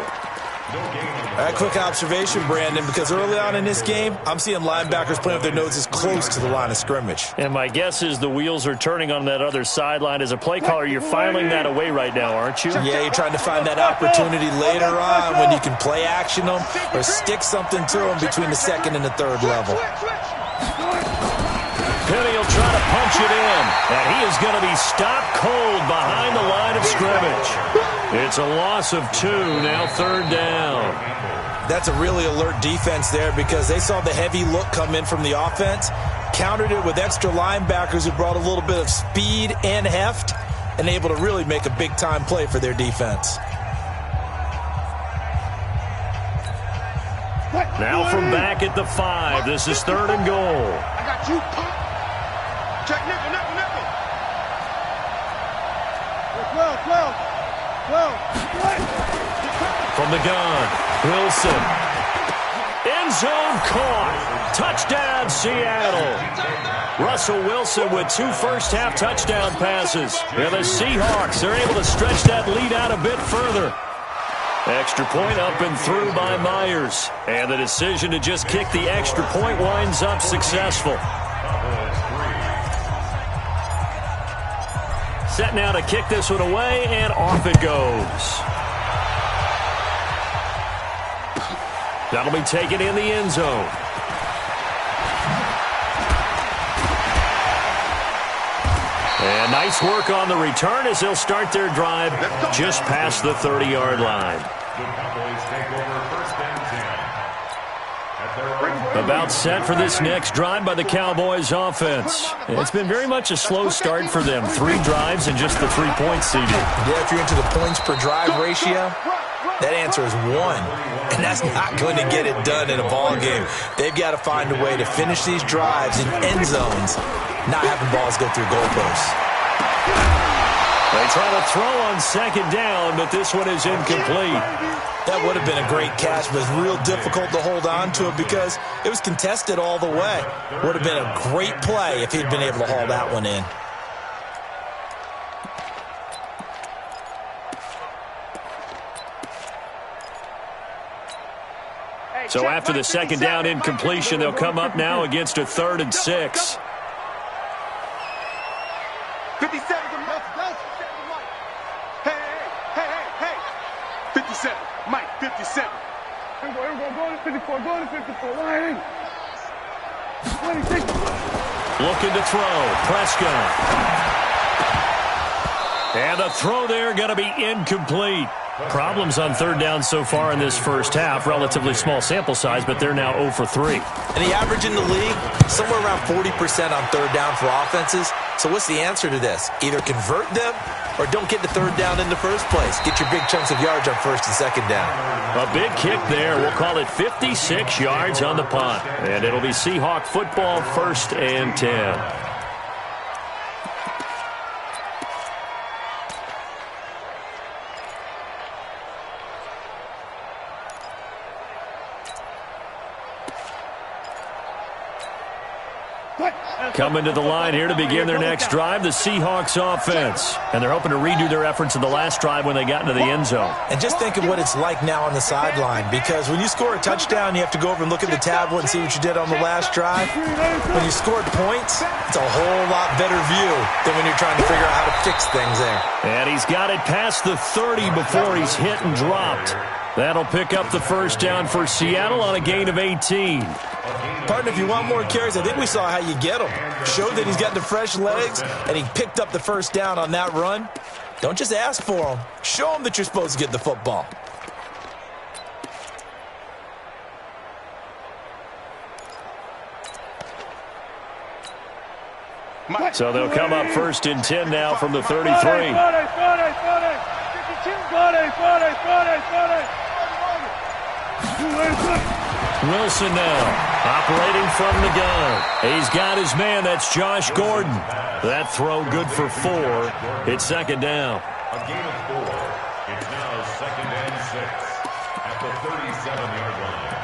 B: A quick observation, Brandon, because early on in this game, I'm seeing linebackers playing with their noses close to the line of scrimmage.
A: And my guess is the wheels are turning on that other sideline. As a play caller, you're filing that away right now, aren't you?
B: Yeah, you're trying to find that opportunity later on when you can play action them or stick something to them between the 2nd and the 3rd level.
A: Penny will try to punch it in, and he is going to be stopped cold behind the line of scrimmage. It's a loss of 2, now 3rd down.
B: That's a really alert defense there because they saw the heavy look come in from the offense, countered it with extra linebackers who brought a little bit of speed and heft, and able to really make a big-time play for their defense.
A: Now from back at the 5, this is 3rd and goal.
C: I got you, punk. Check nickel. 12.
A: From the gun, Wilson. End zone caught. Touchdown, Seattle. Russell Wilson with 2 first-half touchdown passes. And the Seahawks are able to stretch that lead out a bit further. Extra point up and through by Myers. And the decision to just kick the extra point winds up successful. Set now to kick this one away, and off it goes. That'll be taken in the end zone. And nice work on the return as they'll start their drive just past the 30-yard line.
E: The Cowboys take over 1st and 10.
A: About set for this next drive by the Cowboys offense. It's been very much a slow start for them. 3 drives and just the 3 points seeded.
B: Yeah, if you're into the points per drive ratio, that answer is 1. And that's not going to get it done in a ball game. They've got to find a way to finish these drives in end zones, not having balls go through goalposts.
A: They try to throw on 2nd down, but this one is incomplete.
B: That would have been a great catch, but it's real difficult to hold on to it because it was contested all the way. Would have been a great play if he'd been able to haul that one in.
A: So after the 2nd down incompletion, they'll come up now against a 3rd and 6.
C: 57. Hey. 57. Mike, 57. Here we go. Go to 54. Line. 26.
A: Looking to throw. Prescott. And the throw there going to be incomplete. Problems on 3rd down so far in this first half. Relatively small sample size, but they're now 0 for 3.
B: And the average in the league, somewhere around 40% on 3rd down for offenses. So what's the answer to this? Either convert them or don't get to 3rd down in the first place. Get your big chunks of yards on 1st and 2nd down.
A: A big kick there. We'll call it 56 yards on the punt. And it'll be Seahawk football, 1st and 10. Coming to the line here to begin their next drive, the Seahawks offense. And they're hoping to redo their efforts in the last drive when they got into the end zone.
B: And just think of what it's like now on the sideline, because when you score a touchdown, you have to go over and look at the tablet and see what you did on the last drive. When you scored points, it's a whole lot better view than when you're trying to figure out how to fix things there.
A: And he's got it past the 30 before he's hit and dropped. That'll pick up the 1st down for Seattle on a gain of 18.
B: Partner, if you want more carries, I think we saw how you get him. Showed that he's got the fresh legs, and he picked up the 1st down on that run. Don't just ask for him. Show him that you're supposed to get the football.
A: So they'll come up 1st and 10 now from the 33. Wilson now, operating from the gun. He's got his man, that's Josh Gordon. That throw good for 4. It's 2nd down.
E: A gain of 4. It's now 2nd and 6 at the 37-yard line.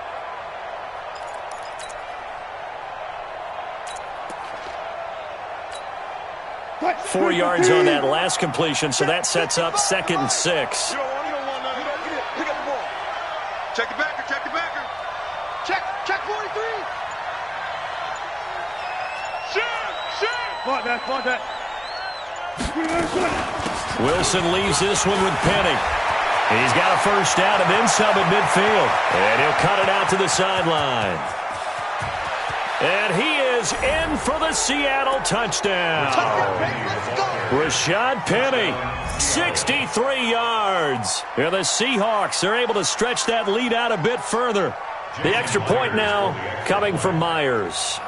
B: 1
A: 4 yards on that last completion, so that sets up 2nd and 6.
C: You don't want none of that. Pick up the ball. Check the backer. Check the backer. Check 43.
D: Fight that.
A: Wilson leaves this one with Penny. He's got a first down and then some at midfield. And he'll cut it out to the sideline. And he is in for the Seattle touchdown. Rashad Penny, 63 yards. And the Seahawks are able to stretch that lead out a bit further. The extra point now coming from Myers.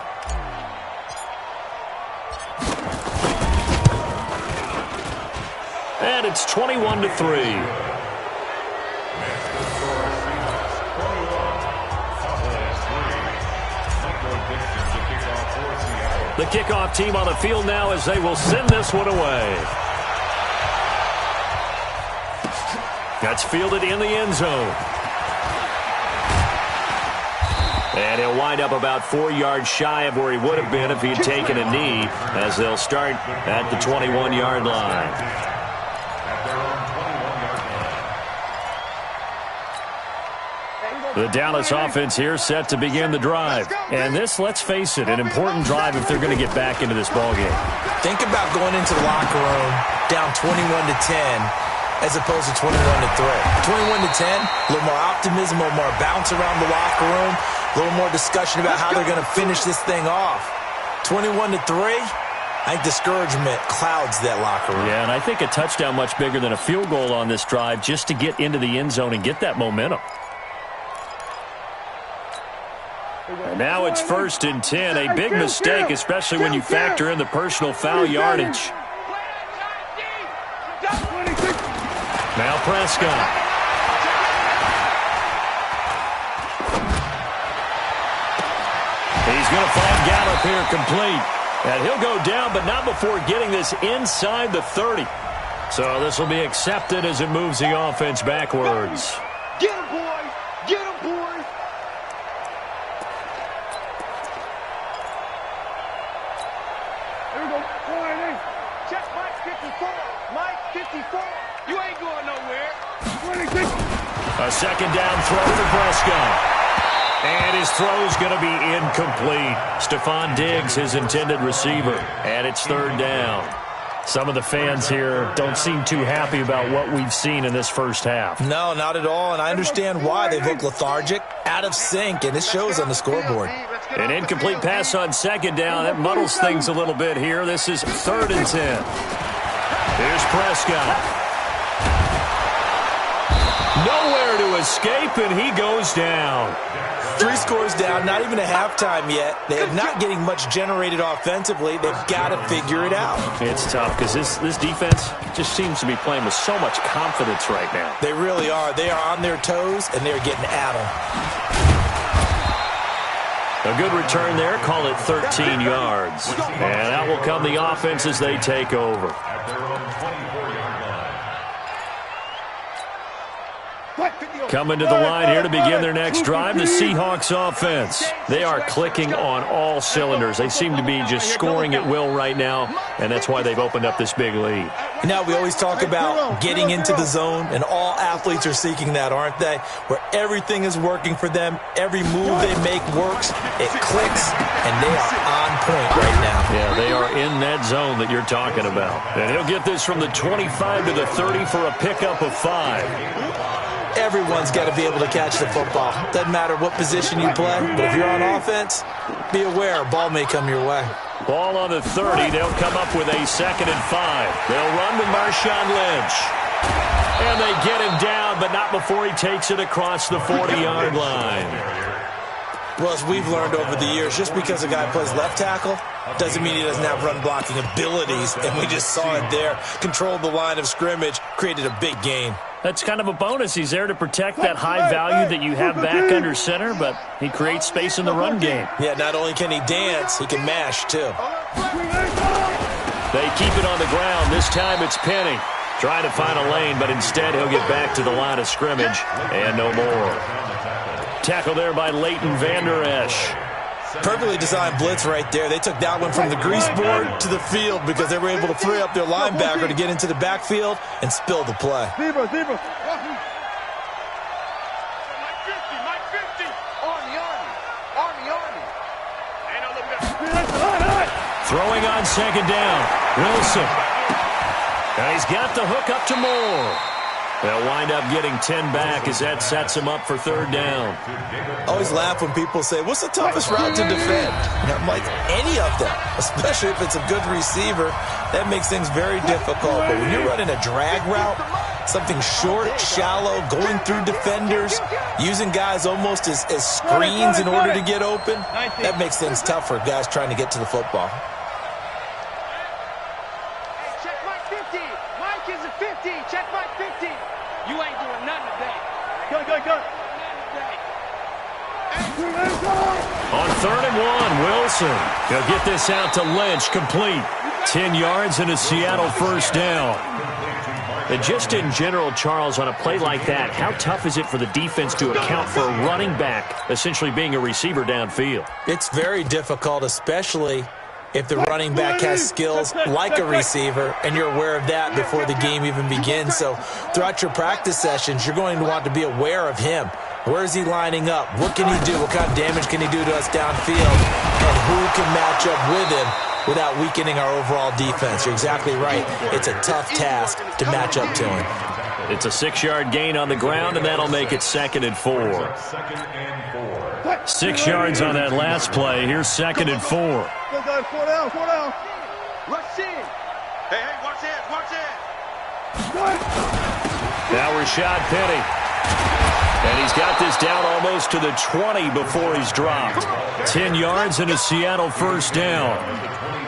A: And it's 21-3. The kickoff team on the field now as they will send this one away. That's fielded in the end zone. And he'll wind up about 4 yards shy of where he would have been if he had taken a knee, as they'll start at the 21-yard line. The Dallas offense here set to begin the drive. And this, let's face it, an important drive if they're going to get back into this ballgame.
B: Think about going into the locker room down 21-10 as opposed to 21-3. 21-10, a little more optimism, a little more bounce around the locker room, a little more discussion about how they're going to finish this thing off. 21-3, I think discouragement clouds that locker room.
A: Yeah, and I think a touchdown much bigger than a field goal on this drive just to get into the end zone and get that momentum. And now it's 1st and 10. A big mistake, especially when you factor in the personal foul yardage. Now Prescott. He's going to find Gallup here complete. And he'll go down, but not before getting this inside the 30. So this will be accepted as it moves the offense backwards.
C: Get him, boys. Get him, boys. Check Mike 54. Mike 54. You ain't going nowhere. 26.
A: A second down throw for Prescott. And his throw's going to be incomplete. Stephon Diggs, his intended receiver. And it's 3rd down. Some of the fans here don't seem too happy about what we've seen in this first half.
B: No, not at all, and I understand why. They look lethargic, out of sync, and it shows on the scoreboard.
A: An incomplete pass on 2nd down. That muddles things a little bit here. This is 3rd and 10. Here's Prescott. Nowhere to escape, and he goes down.
B: 3 scores down, not even a halftime yet. They are not getting much generated offensively. They've got to figure it out.
A: It's tough because this defense just seems to be playing with so much confidence right now.
B: They really are. They are on their toes, and they're getting at them.
A: A good return there. Call it 13 yards. And out will come the offense as they take over.
E: At their own 24-yard line.
A: Coming to the line here to begin their next drive, the Seahawks offense. They are clicking on all cylinders. They seem to be just scoring at will right now, and that's why they've opened up this big lead.
B: Now, we always talk about getting into the zone, and all athletes are seeking that, aren't they? Where everything is working for them, every move they make works, it clicks, and they are on point right now.
A: Yeah, they are in that zone that you're talking about. And he'll get this from the 25 to the 30 for a pickup of 5.
B: Everyone's got to be able to catch the football. Doesn't matter what position you play, but if you're on offense, be aware a ball may come your way.
A: Ball on the 30. They'll come up with a 2nd and 5. They'll run with Marshawn Lynch. And they get him down, but not before he takes it across the 40-yard line.
B: Well, as we've learned over the years, just because a guy plays left tackle doesn't mean he doesn't have run-blocking abilities, and we just saw it there. Controlled the line of scrimmage, created a big gain.
A: That's kind of a bonus. He's there to protect that high value that you have back under center, but he creates space in the run game.
B: Yeah, not only can he dance, he can mash, too.
A: They keep it on the ground. This time it's Penny. Trying to find a lane, but instead he'll get back to the line of scrimmage, and no more. Tackle there by Leighton Vander Esch.
B: Perfectly designed blitz right there. They took that one from the grease board to the field because they were able to free up their linebacker to get into the backfield and spill the play.
C: Zebra.
A: Throwing on second down. Wilson. And he's got the hook up to Moore. They'll wind up getting 10 back as that sets him up for third down.
B: I always laugh when people say, what's the toughest route to defend? And I'm like, any of them, especially if it's a good receiver. That makes things very difficult. But when you're running a drag route, something short, shallow, going through defenders, using guys almost as screens in order to get open, that makes things tough for guys trying to get to the football.
C: Check Mike 50. Mike is a 50. Check Mike 50. You ain't doing nothing today. Go.
A: On 3rd and 1, Wilson. He'll get this out to Lynch, complete. 10 yards and a Seattle first down. And just in general, Charles, on a play like that, how tough is it for the defense to account for a running back essentially being a receiver downfield?
B: It's very difficult, especially if the running back has skills like a receiver, and you're aware of that before the game even begins. So throughout your practice sessions, you're going to want to be aware of him. Where is he lining up? What can he do? What kind of damage can he do to us downfield? And who can match up with him without weakening our overall defense? You're exactly right. It's a tough task to match up to him.
A: It's a 6-yard gain on the ground, and that'll make it 2nd and 4. 6 yards on that last play. Here's 2nd and 4.
C: Go, 4 down. Rush in. Hey, watch it.
A: Now Rashad Penny. And he's got this down almost to the 20 before he's dropped. 10 yards and a Seattle first down.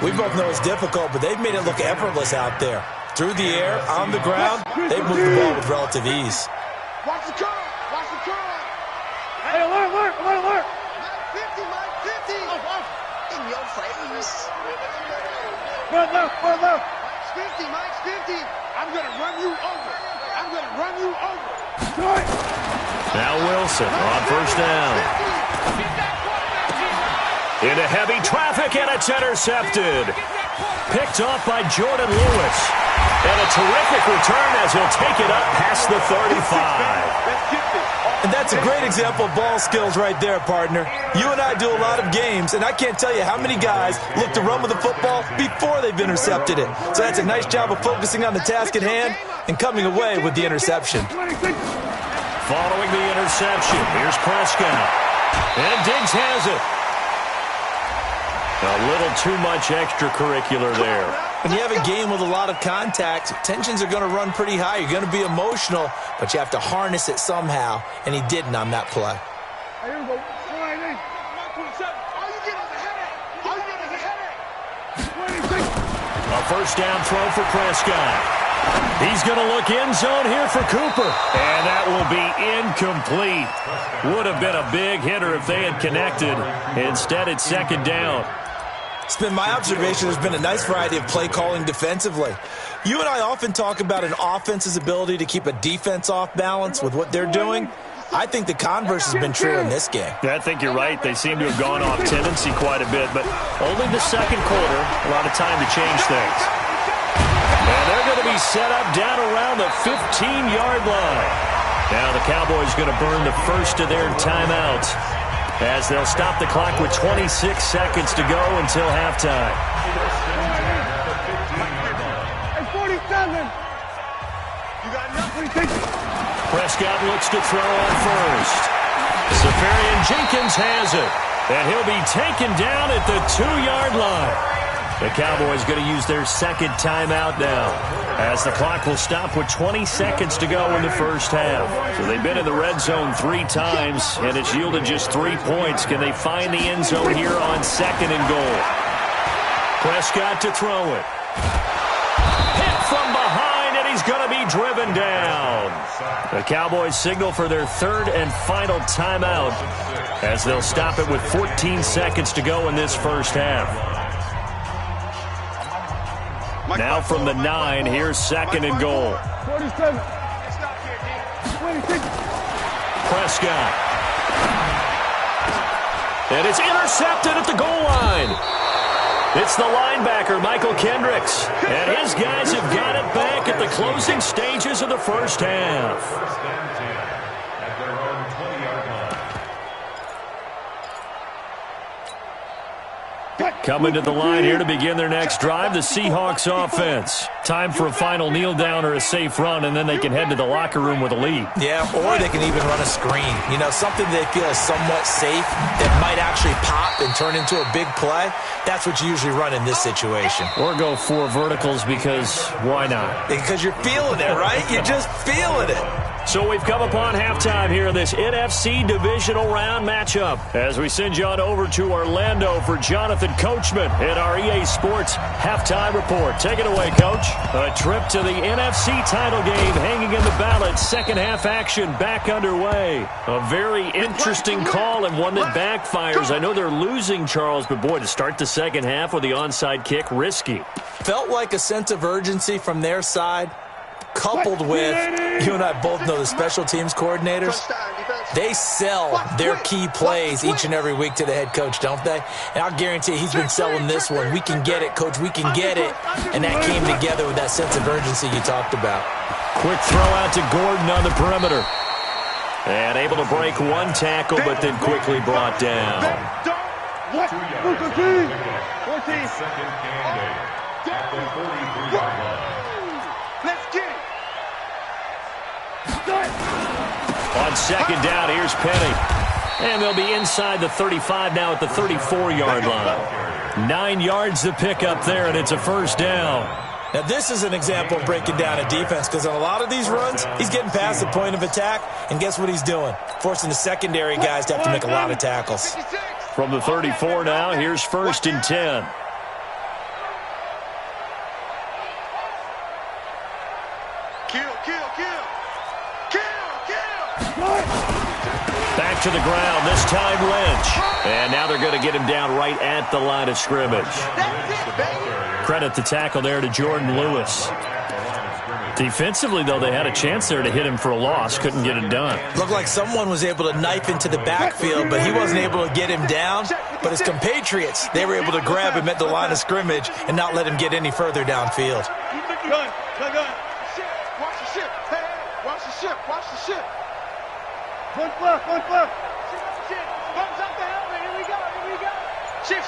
B: We both know it's difficult, but they've made it look effortless out there. Through the air, on the ground, they've moved the ball with relative ease.
C: Watch the curve. Hey, alert. Mike 50. In your face. Run left. Mike's 50. I'm going to run you over.
A: Now Wilson on first down. Into heavy traffic, and it's intercepted. Picked off by Jordan Lewis. And a terrific return as he'll take it up past the 35.
B: And that's a great example of ball skills right there, partner. You and I do a lot of games, and I can't tell you how many guys look to run with the football before they've intercepted it. So that's a nice job of focusing on the task at hand and coming away with the interception.
A: Following the interception, here's Prescott. And Diggs has it. A little too much extracurricular there.
B: When you have a game with a lot of contact, tensions are going to run pretty high. You're going to be emotional, but you have to harness it somehow, and he didn't on that play.
C: Here we go.
A: A first down throw for Prescott. He's going to look end zone here for Cooper. And that will be incomplete. Would have been a big hitter if they had connected. Instead, it's 2nd down.
B: It's been my observation there's been a nice variety of play calling defensively. You and I often talk about an offense's ability to keep a defense off balance with what they're doing. I think the converse has been true in this game.
A: Yeah, I think you're right. They seem to have gone off tendency quite a bit, but only the 2nd quarter, a lot of time to change things. And they're going to be set up down around the 15-yard line. Now the Cowboys going to burn the first of their timeouts as they'll stop the clock with 26 seconds to go until halftime.
C: Hey, 47. You got nothing.
A: Prescott looks to throw on first. Safarian Jenkins has it, and he'll be taken down at the 2-yard line. The Cowboys going to use their 2nd timeout now as the clock will stop with 20 seconds to go in the first half. So they've been in the red zone 3 times, and it's yielded just 3 points. Can they find the end zone here on 2nd and goal? Prescott to throw it. Hit from behind, and he's going to be driven down. The Cowboys signal for their 3rd and final timeout as they'll stop it with 14 seconds to go in this first half. Now from the 9, here's 2nd and goal.
C: 47.
A: Prescott. And it's intercepted at the goal line. It's the linebacker, Michael Kendricks. And his guys have got it back at the closing stages of the first half.
E: First and 10 at their own 20-yard line.
A: Coming to the line here to begin their next drive, the Seahawks offense. Time for a final kneel down or a safe run, and then they can head to the locker room with a lead.
B: Yeah, or they can even run a screen. You know, something they feel is somewhat safe that might actually pop and turn into a big play. That's what you usually run in this situation.
A: Or go 4 verticals because why not?
B: Because you're feeling it, right? You're just feeling it.
A: So we've come upon halftime here in this NFC divisional round matchup as we send you on over to Orlando for Jonathan Coachman in our EA Sports halftime report. Take it away, Coach. A trip to the NFC title game hanging in the balance. Second half action back underway. A very interesting call and one that backfires. I know they're losing, Charles, but boy, to start the second half with the onside kick, risky.
B: Felt like a sense of urgency from their side. Coupled with, you and I both know the special teams coordinators, they sell their key plays each and every week to the head coach, don't they? And I'll guarantee you he's been selling this one. We can get it, Coach, we can get it. And that came together with that sense of urgency you talked about.
A: Quick throw out to Gordon on the perimeter. And able to break one tackle, but then quickly brought down.
E: 2 yards. 14. Second and 8 at the 43-yard line.
C: Let's get it.
A: On second down, here's Penny. And they'll be inside the 35 now at the 34-yard line. 9 yards to pick up there, and it's a first down.
B: Now, this is an example of breaking down a defense because on a lot of these runs, he's getting past the point of attack, and guess what he's doing? Forcing the secondary guys to have to make a lot of tackles.
A: From the 34 now, here's first and 10. Back to the ground, this time Lynch. And now they're going to get him down right at the line of scrimmage. Credit the tackle there to Jordan Lewis. Defensively, though, they had a chance there to hit him for a loss. Couldn't get it done.
B: Looked like someone was able to knife into the backfield, but he wasn't able to get him down. But his compatriots, they were able to grab him at the line of scrimmage and not let him get any further downfield.
C: Gun. Watch the ship. Hey, watch the ship. Watch the ship. One flip. Ship. Bumps up the helmet. Here we go. Ship.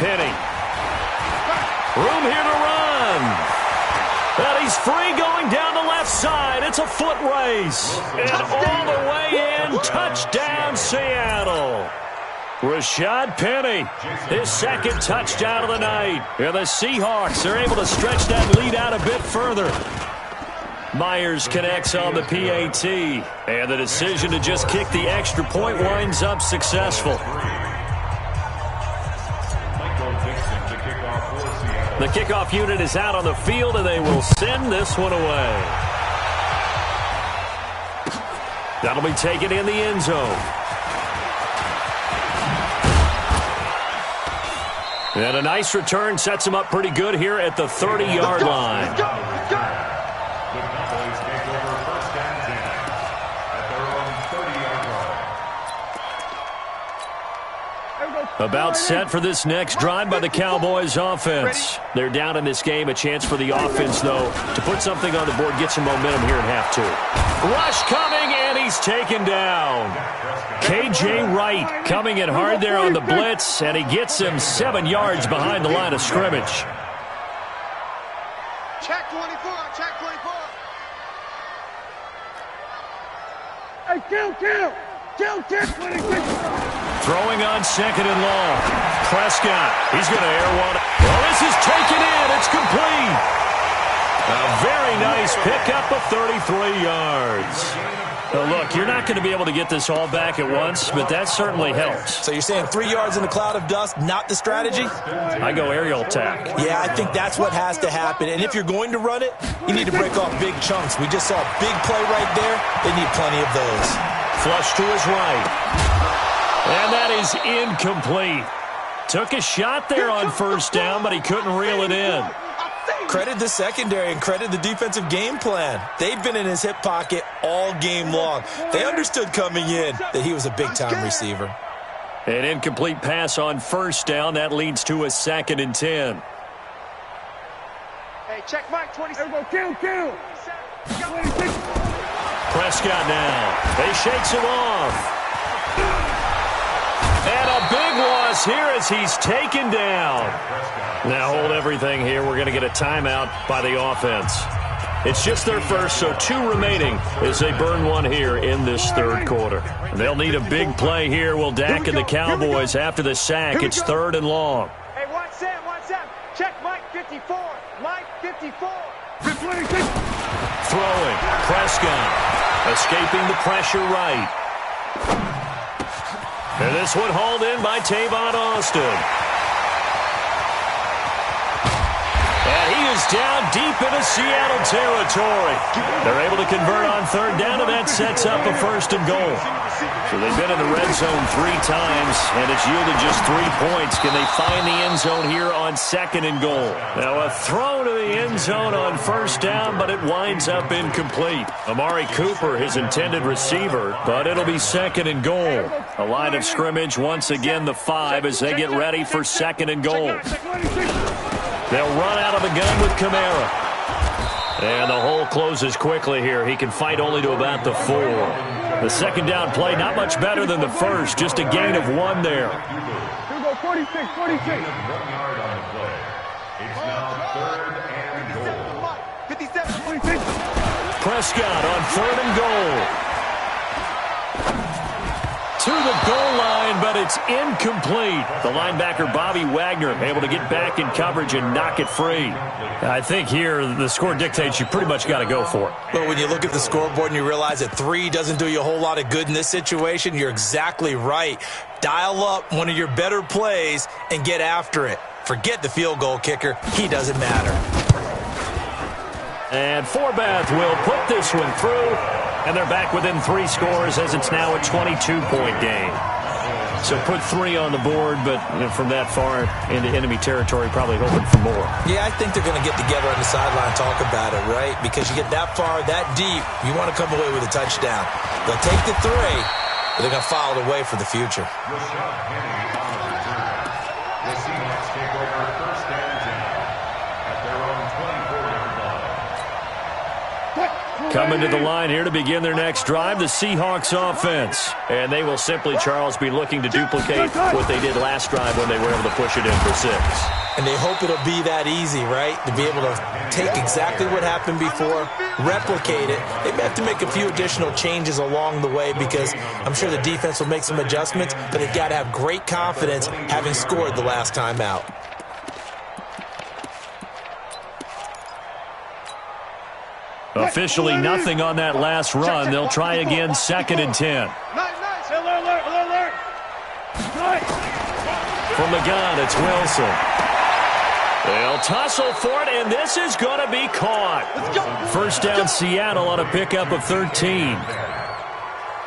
A: Penny. Room here to run. And he's free going down the left side. It's a foot race. And all the way in. Touchdown, Seattle. Rashad Penny, his second touchdown of the night. And the Seahawks are able to stretch that lead out a bit further. Myers connects on the PAT. And the decision to just kick the extra point winds up successful. The kickoff unit is out on the field, and they will send this one away. That'll be taken in the end zone. And a nice return sets him up pretty good here at the 30-yard line.
E: The Cowboys take over first and 10 at their own 30-yard line.
A: About set for this next drive by the Cowboys offense. They're down in this game. A chance for the offense, though, to put something on the board, get some momentum here in half two. Rush coming, and he's taken down. K.J. Wright coming in hard there on the blitz, and he gets him 7 yards behind the line of scrimmage.
C: Check 24.
D: Hey, kill. 26.
A: Throwing on second and long. Prescott, he's going to air one. Oh, this is taken in. It's complete. A very nice pickup of 33 yards. Now, look, you're not going to be able to get this all back at once, but that certainly helps.
B: So you're saying 3 yards in a cloud of dust, not the strategy?
A: I go aerial attack.
B: Yeah, I think that's what has to happen. And if you're going to run it, you need to break off big chunks. We just saw a big play right there. They need plenty of those.
A: Flush to his right. And that is incomplete. Took a shot there on first down, but he couldn't reel it in.
B: Credit the secondary and credit the defensive game plan. They've been in his hip pocket all game long. They understood coming in that he was a big-time receiver.
A: An incomplete pass on first down. That leads to a 2nd and 10.
C: Hey, check Mike, 27. Kill.
A: Prescott now. He shakes him off. And a big loss here as he's taken down. Now hold everything here. We're going to get a timeout by the offense. It's just their first, so 2 remaining as they burn one here in this 3rd quarter. They'll need a big play here. Will Dak and the Cowboys after the sack. It's 3rd and long.
C: Hey, watch Sam. Check Mike, 54. Mike, 54.
A: Throwing. Prescott. Escaping the pressure right. And this one hauled in by Tavon Austin. And he is down deep into Seattle territory. They're able to convert on 3rd down, and that sets up a 1st and goal. So they've been in the red zone 3 times, and it's yielded just 3 points. Can they find the end zone here on 2nd and goal? Now a throw to the end zone on 1st down, but it winds up incomplete. Amari Cooper, his intended receiver, but it'll be 2nd and goal. A line of scrimmage, once again the 5 as they get ready for 2nd and goal. They'll run out of the gun with Kamara. And the hole closes quickly here. He can fight only to about the 4. The 2nd down play, not much better than the first. Just a gain of 1 there.
D: Here we go, 46.
E: 1 yard on the play. It's now 3rd and goal.
C: 57, 46.
A: Prescott on 3rd and goal. To the goal line, but it's incomplete. The linebacker, Bobby Wagner, able to get back in coverage and knock it free. I think here the score dictates you pretty much got to go for it.
B: But when you look at the scoreboard and you realize that 3 doesn't do you a whole lot of good in this situation, you're exactly right. Dial up one of your better plays and get after it. Forget the field goal kicker. He doesn't matter.
A: And Forbath will put this one through. And they're back within 3 scores as it's now a 22-point game. So put 3 on the board, but from that far into enemy territory, probably hoping for more.
B: Yeah, I think they're going to get together on the sideline and talk about it, right? Because you get that far, that deep, you want to come away with a touchdown. They'll take the 3, but they're going to file it away for the future.
E: The Seahawks take over 1st and 10 at their own 24-yard line.
A: Coming to the line here to begin their next drive, the Seahawks offense. And they will simply, Charles, be looking to duplicate what they did last drive when they were able to push it in for 6.
B: And they hope it'll be that easy, right? To be able to take exactly what happened before, replicate it. They may have to make a few additional changes along the way because I'm sure the defense will make some adjustments, but they've got to have great confidence having scored the last time out.
A: Officially nothing on that last run. They'll try again 2nd and 10.
D: Alert.
A: From the gun, it's Wilson. They'll tussle for it, and this is going to be caught. 1st down Seattle on a pickup of 13.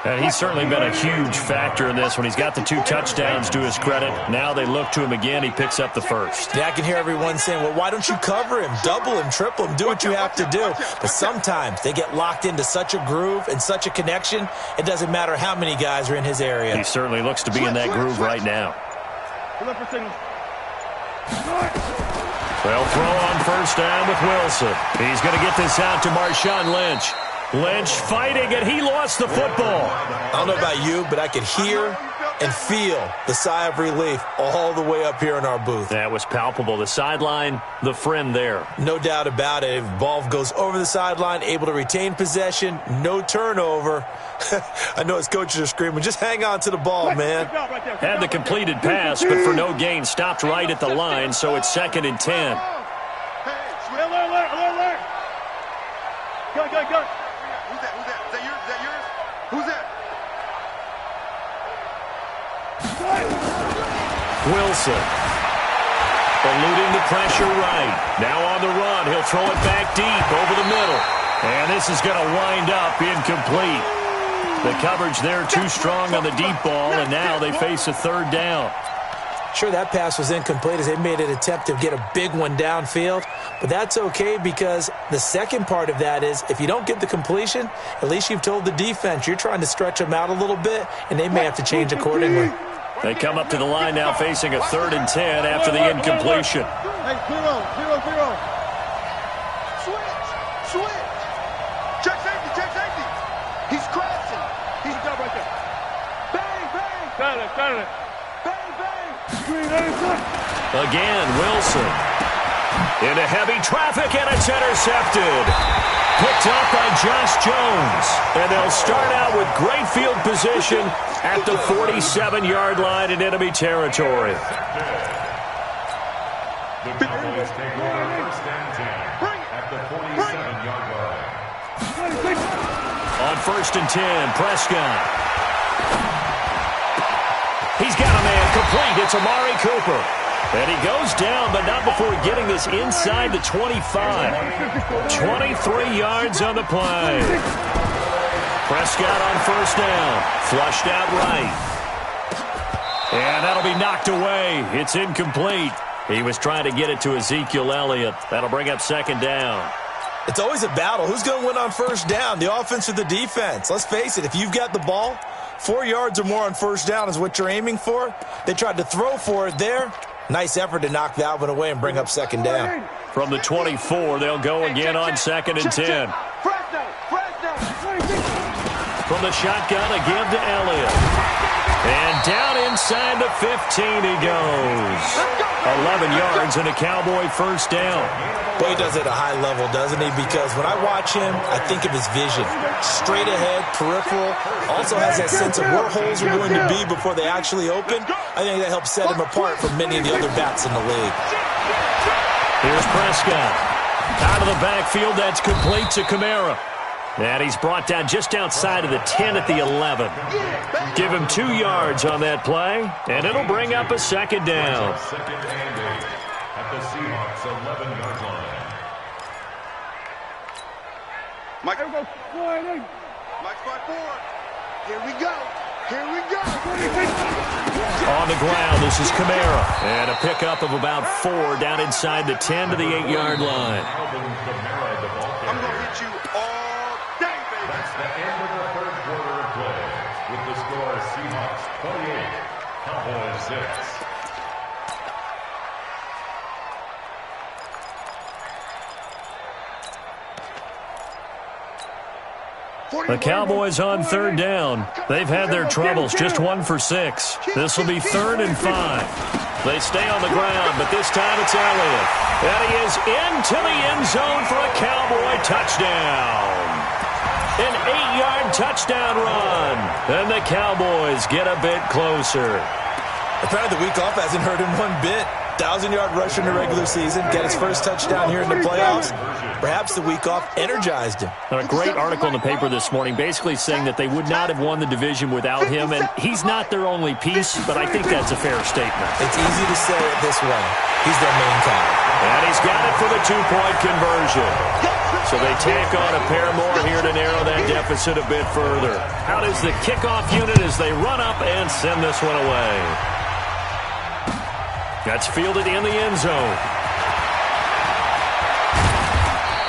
A: And he's certainly been a huge factor in this when he's got the 2 touchdowns to his credit. Now they look to him again. He picks up the 1st.
B: Yeah, I can hear everyone saying, well, why don't you cover him, double him, triple him, do what you have to do. But sometimes they get locked into such a groove and such a connection, it doesn't matter how many guys are in his area.
A: He certainly looks to be in that groove right now. They'll throw on 1st down with Wilson. He's going to get this out to Marshawn Lynch. Lynch fighting, and he lost the football.
B: I don't know about you, but I could hear and feel the sigh of relief all the way up here in our booth.
A: That was palpable. The sideline, the friend there.
B: No doubt about it. If the ball goes over the sideline, able to retain possession, no turnover. I know his coaches are screaming, just hang on to the ball, man.
A: Had the completed pass, but for no gain, stopped right at the line, so it's 2nd and 10.
C: Alert. Go. Who's that? Is that yours? Who's that?
A: Wilson. Eluding the pressure right. Now on the run. He'll throw it back deep over the middle. And this is going to wind up incomplete. The coverage there too strong on the deep ball, and now they face a 3rd down.
B: Sure, that pass was incomplete as they made an attempt to get a big one downfield, but that's okay because the second part of that is if you don't get the completion, at least you've told the defense you're trying to stretch them out a little bit, and they may have to change accordingly.
A: They come up to the line now facing a 3rd and 10 after the incompletion.
D: Hey, zero.
C: Switch. Check safety. He's crashing. He's done right there. Bang.
D: Got it.
C: Bang.
A: Again, Wilson. Into heavy traffic, and it's intercepted. Picked up by Josh Jones. And they'll start out with great field position at the 47-yard line in enemy territory.
E: The Cowboys take over 1st and 10 at the 47-yard line.
A: On 1st and 10, Prescott. He's got a man complete. It's Amari Cooper. And he goes down, but not before getting this inside the 25. 23 yards on the play. Prescott on 1st down. Flushed out right. And that'll be knocked away. It's incomplete. He was trying to get it to Ezekiel Elliott. That'll bring up 2nd down.
B: It's always a battle. Who's going to win on 1st down, the offense or the defense? Let's face it, if you've got the ball, 4 yards or more on 1st down is what you're aiming for. They tried to throw for it there. Nice effort to knock that one away and bring up 2nd down.
A: From the 24, they'll go again on 2nd and 10. From the shotgun, a give to Elliott. And down inside the 15 he goes. 11 yards and a Cowboy 1st down.
B: Boy, he does it at a high level, doesn't he? Because when I watch him, I think of his vision. Straight ahead, peripheral. Also has that sense of where holes are going to be before they actually open. I think that helps set him apart from many of the other backs in the league.
A: Here's Prescott. Out of the backfield, that's complete to Kamara. And he's brought down just outside of the 10 at the 11. Give him 2 yards on that play, and it'll bring up a 2nd down.
E: 2nd and 8 at the Seahawks 11-yard line.
C: Mike, Mike 5-4. Here we go.
A: On the ground, this is Kamara. And a pickup of about 4 down inside the 10 to the 8-yard line.
C: I'm going to hit you all day, baby.
E: That's the end of the 3rd quarter of play. With the score, Seahawks 28, Cowboys 6.
A: The Cowboys on 3rd down. They've had their troubles, just 1 for 6. This will be 3rd and 5. They stay on the ground, but this time it's Elliott. And he is into the end zone for a Cowboy touchdown. An 8-yard touchdown run. And the Cowboys get a bit closer.
B: Apparently the week off hasn't hurt him one bit. 1,000-yard rusher in the regular season. Get his first touchdown here in the playoffs. Perhaps the week off energized him.
A: A great article in the paper this morning basically saying that they would not have won the division without him, and he's not their only piece, but I think that's a fair statement.
B: It's easy to say it this way. He's their main guy.
A: And he's got it for the 2-point conversion. So they tack on a pair more here to narrow that deficit a bit further. Out is the kickoff unit as they run up and send this one away. That's fielded in the end zone.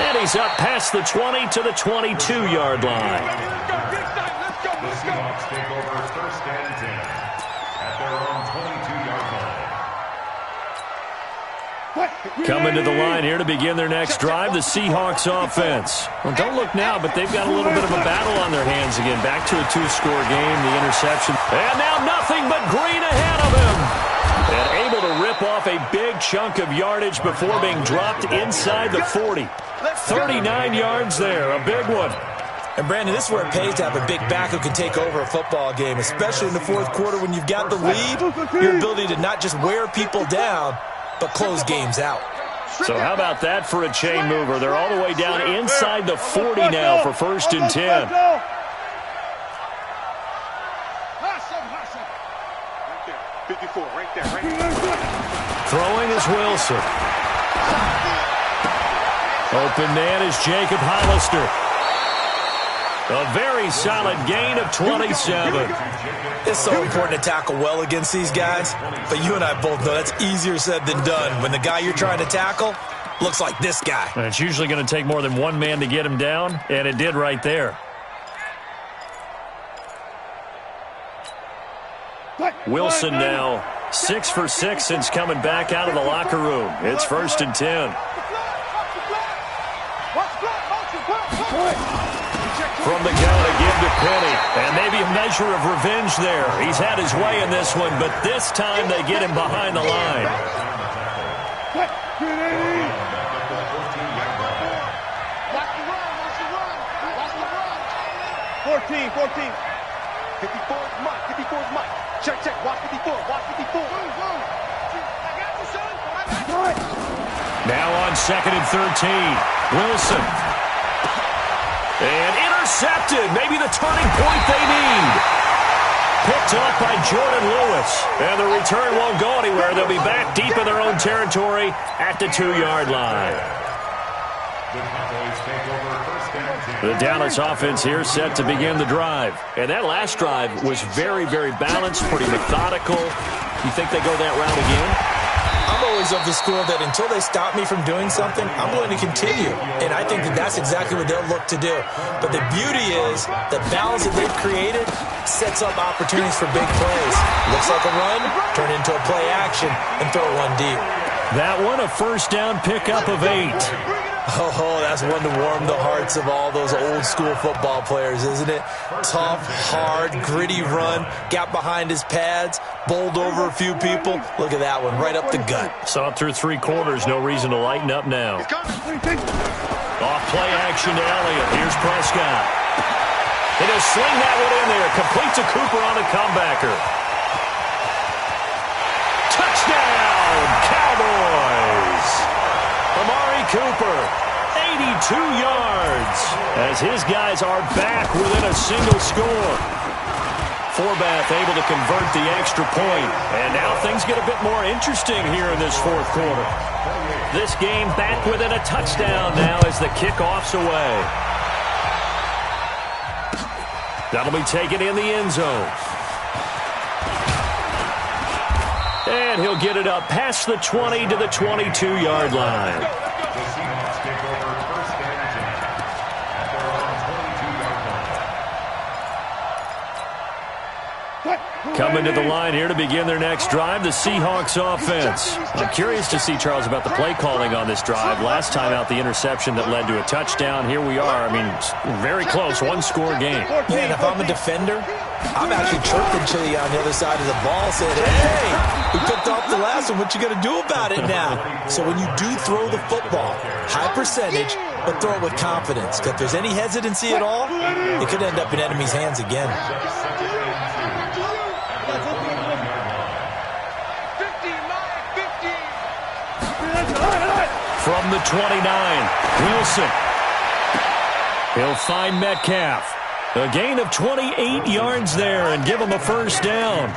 A: And he's up past the 20 to the 22-yard line.
E: The Seahawks take over 1st and 10 at their own 22-yard line.
A: Coming to the line here to begin their next drive, the Seahawks offense. Well, don't look now, but they've got a little bit of a battle on their hands again. Back to a 2-score game, the interception. And now nothing but green ahead of him. And able to rip off a big chunk of yardage before being dropped inside the 40. 39 yards there, a big one.
B: And, Brandon, this is where it pays to have a big back who can take over a football game, especially in the 4th quarter when you've got the lead, your ability to not just wear people down, but close games out.
A: So how about that for a chain mover? They're all the way down inside the 40 now for 1st and 10. Throwing is Wilson. Open man is Jacob Hollister. A very solid gain of 27.
B: It's so important to tackle well against these guys, but you and I both know that's easier said than done when the guy you're trying to tackle looks like this guy.
A: And it's usually going to take more than one man to get him down, and it did right there. Wilson now 6 for 6 since coming back out of the locker room. It's 1st and 10. From the gun again to Penny. And maybe a measure of revenge there. He's had his way in this one, but this time they get him behind the line.
D: 14. 54's Mike. 54's Mike. Check. Watch 54. Watch 54. I got you, son.
A: Now on 2nd and 13. Wilson. And intercepted. Maybe the turning point they need. Picked up by Jordan Lewis. And the return won't go anywhere. They'll be back deep in their own territory at the 2-yard line. The Dallas offense here set to begin the drive. And that last drive was very, very balanced, pretty methodical. You think they go that route again?
B: I'm always of the school that until they stop me from doing something, I'm going to continue. And I think that that's exactly what they'll look to do. But the beauty is the balance that they've created sets up opportunities for big plays. Looks like a run, turn into a play action, and throw one deep.
A: That one, a first down pickup of 8.
B: Oh, that's one to warm the hearts of all those old school football players, isn't it? Tough, hard, gritty run, got behind his pads, bowled over a few people. Look at that one, right up the gut.
A: Saw it through 3 quarters, no reason to lighten up now. Off play action to Elliott. Here's Prescott. And he'll sling that one in there. Complete to Cooper on a comebacker. Touchdown, Cowboys! Amari Cooper, 82 yards, as his guys are back within a single score. Forbath able to convert the extra point, and now things get a bit more interesting here in this 4th quarter. This game back within a touchdown now as the kickoff's away. That'll be taken in the end zone. And he'll get it up past the 20 to the 22-yard line. Coming to the line here to begin their next drive, the Seahawks offense. I'm curious to see, Charles, about the play calling on this drive. Last time out, the interception that led to a touchdown. Here we are. I mean, very close, 1-score game.
B: Yeah, and if I'm a defender, I'm actually chirping to you on the other side of the ball, saying, hey, we picked off the last one. What you going to do about it now? So when you do throw the football, high percentage, but throw it with confidence. If there's any hesitancy at all, it could end up in enemy's hands again.
A: From the 29, Wilson. He'll find Metcalf. A gain of 28 yards there and give him a first down.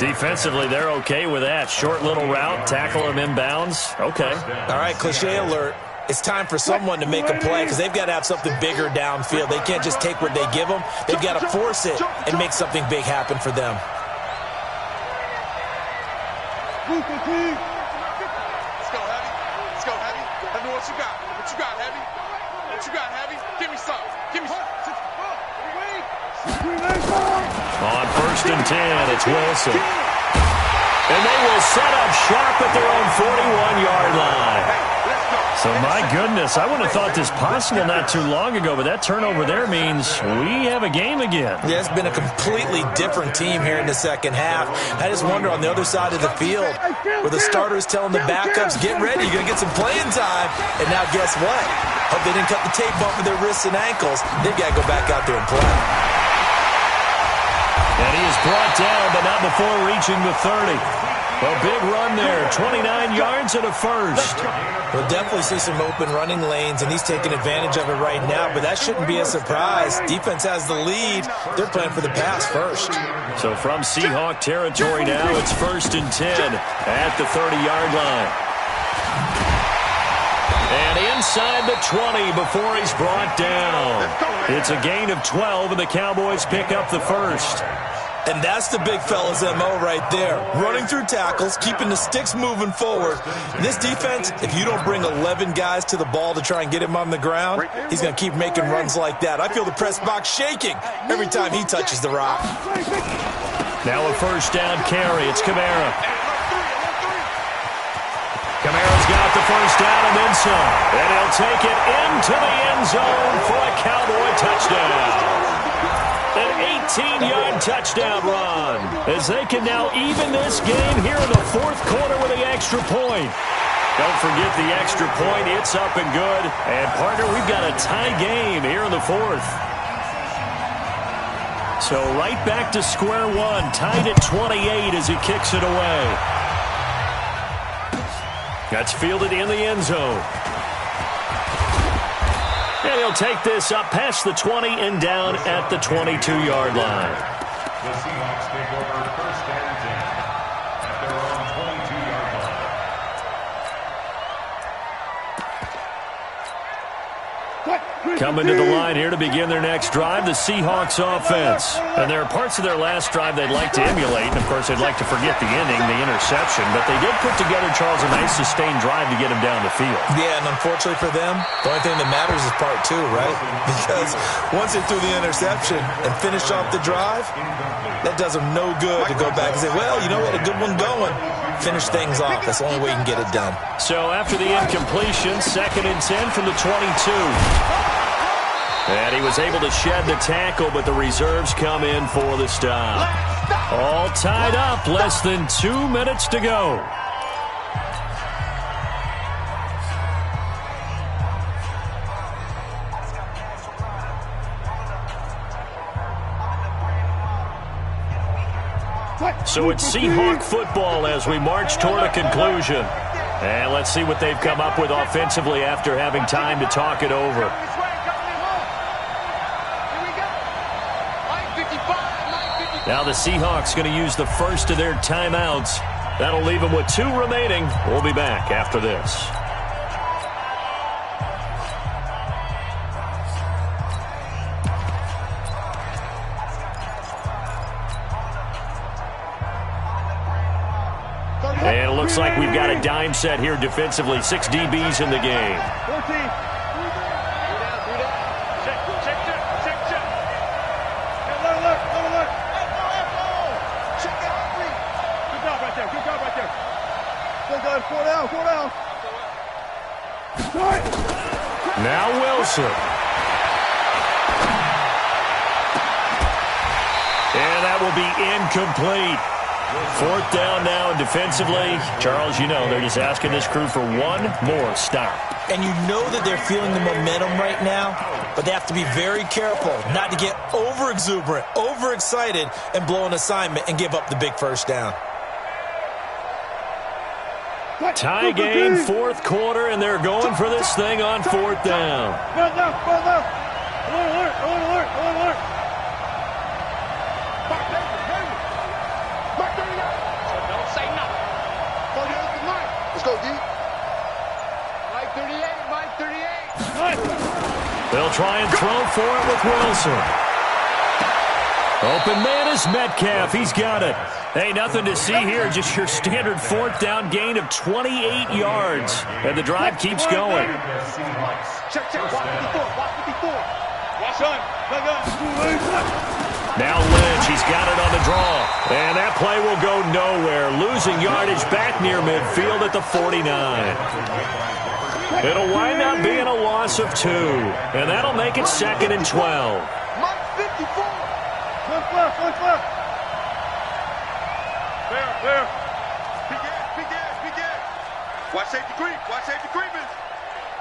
A: Defensively, they're okay with that. Short little route, tackle him inbounds. Okay.
B: All right, cliche alert. It's time for someone to make a play because they've got to have something bigger downfield. They can't just take what they give them. They've got to force it and make something big happen for them.
C: What you got? What you got, Heavy? What you got, Heavy? Give me some. Give me some.
A: On 1st and 10, it's Wilson. And they will set up shop at their own 41-yard line. So, my goodness, I wouldn't have thought this possible not too long ago, but that turnover there means we have a game again.
B: Yeah, it's been a completely different team here in the second half. I just wonder on the other side of the field where the starters telling the backups, get ready, you're going to get some playing time. And now guess what? Hope they didn't cut the tape off of their wrists and ankles. They've got to go back out there and play.
A: And he is brought down, but not before reaching the 30. A big run there, 29 yards and a first.
B: We'll definitely see some open running lanes, and he's taking advantage of it right now, but that shouldn't be a surprise. Defense has the lead. They're playing for the pass first.
A: So from Seahawk territory now, it's 1st and 10 at the 30-yard line. And in inside the 20 before he's brought down. It's a gain of 12, and the Cowboys pick up the first.
B: And that's the big fella's MO right there. Running through tackles, keeping the sticks moving forward. This defense, if you don't bring 11 guys to the ball to try and get him on the ground, he's going to keep making runs like that. I feel the press box shaking every time he touches the rock.
A: Now a first down carry. It's Kamara. Kamara's got the first down and then some. And he'll take it into the end zone for a Cowboy touchdown. An 18-yard touchdown run as they can now even this game here in the fourth quarter with the extra point. Don't forget the extra point. It's up and good. And, partner, we've got a tie game here in the fourth. So right back to square one, tied at 28 as he kicks it away. That's fielded in the end zone. And he'll take this up past the 20 and down at the 22-yard line.
E: The Seahawks take over first and 10 at their own 22-yard line.
A: Coming to the line here to begin their next drive, the Seahawks offense. And there are parts of their last drive they'd like to emulate. And, of course, they'd like to forget the ending, the interception. But they did put together, Charles, a nice sustained drive to get him down the field.
B: Yeah, and unfortunately for them, the only thing that matters is part two, right? Because once they threw the interception and finished off the drive, that does them no good to go back and say, well, you know what, a good one going. Finish things off. That's the only way you can get it done.
A: So after the incompletion, 2nd and 10 from the 22. And he was able to shed the tackle, but the reserves come in for the stop. All tied up, less than 2 minutes to go. So it's Seahawk football as we march toward a conclusion. And let's see what they've come up with offensively after having time to talk it over. Now the Seahawks going to use the first of their timeouts. That'll leave them with 2 remaining. We'll be back after this. And it looks like we've got a dime set here defensively. 6 DBs in the game.
C: 14.
A: Now Wilson. And that will be incomplete. 4th down now, and defensively, Charles, you know, they're just asking this crew for one more stop.
B: And you know that they're feeling the momentum right now, but they have to be very careful not to get over-exuberant, over-excited, and blow an assignment and give up the big first down.
A: Tie game, 4th quarter, and they're going for this thing on 4th down.
C: Alert. Don't say nothing. Let's go, D. Mike 38.
A: They'll try and throw for it with Wilson. Open man is Metcalf. He's got it. Hey, nothing to see here. Just your standard 4th down gain of 28 yards. And the drive keeps going.
D: Check. Watch 54.
A: Now Lynch. He's got it on the draw. And that play will go nowhere. Losing yardage back near midfield at the 49. It'll wind up being a loss of 2. And that'll make it 2nd and 12.
C: Mike 54. One left. Clear. Begin. Watch safety creeping.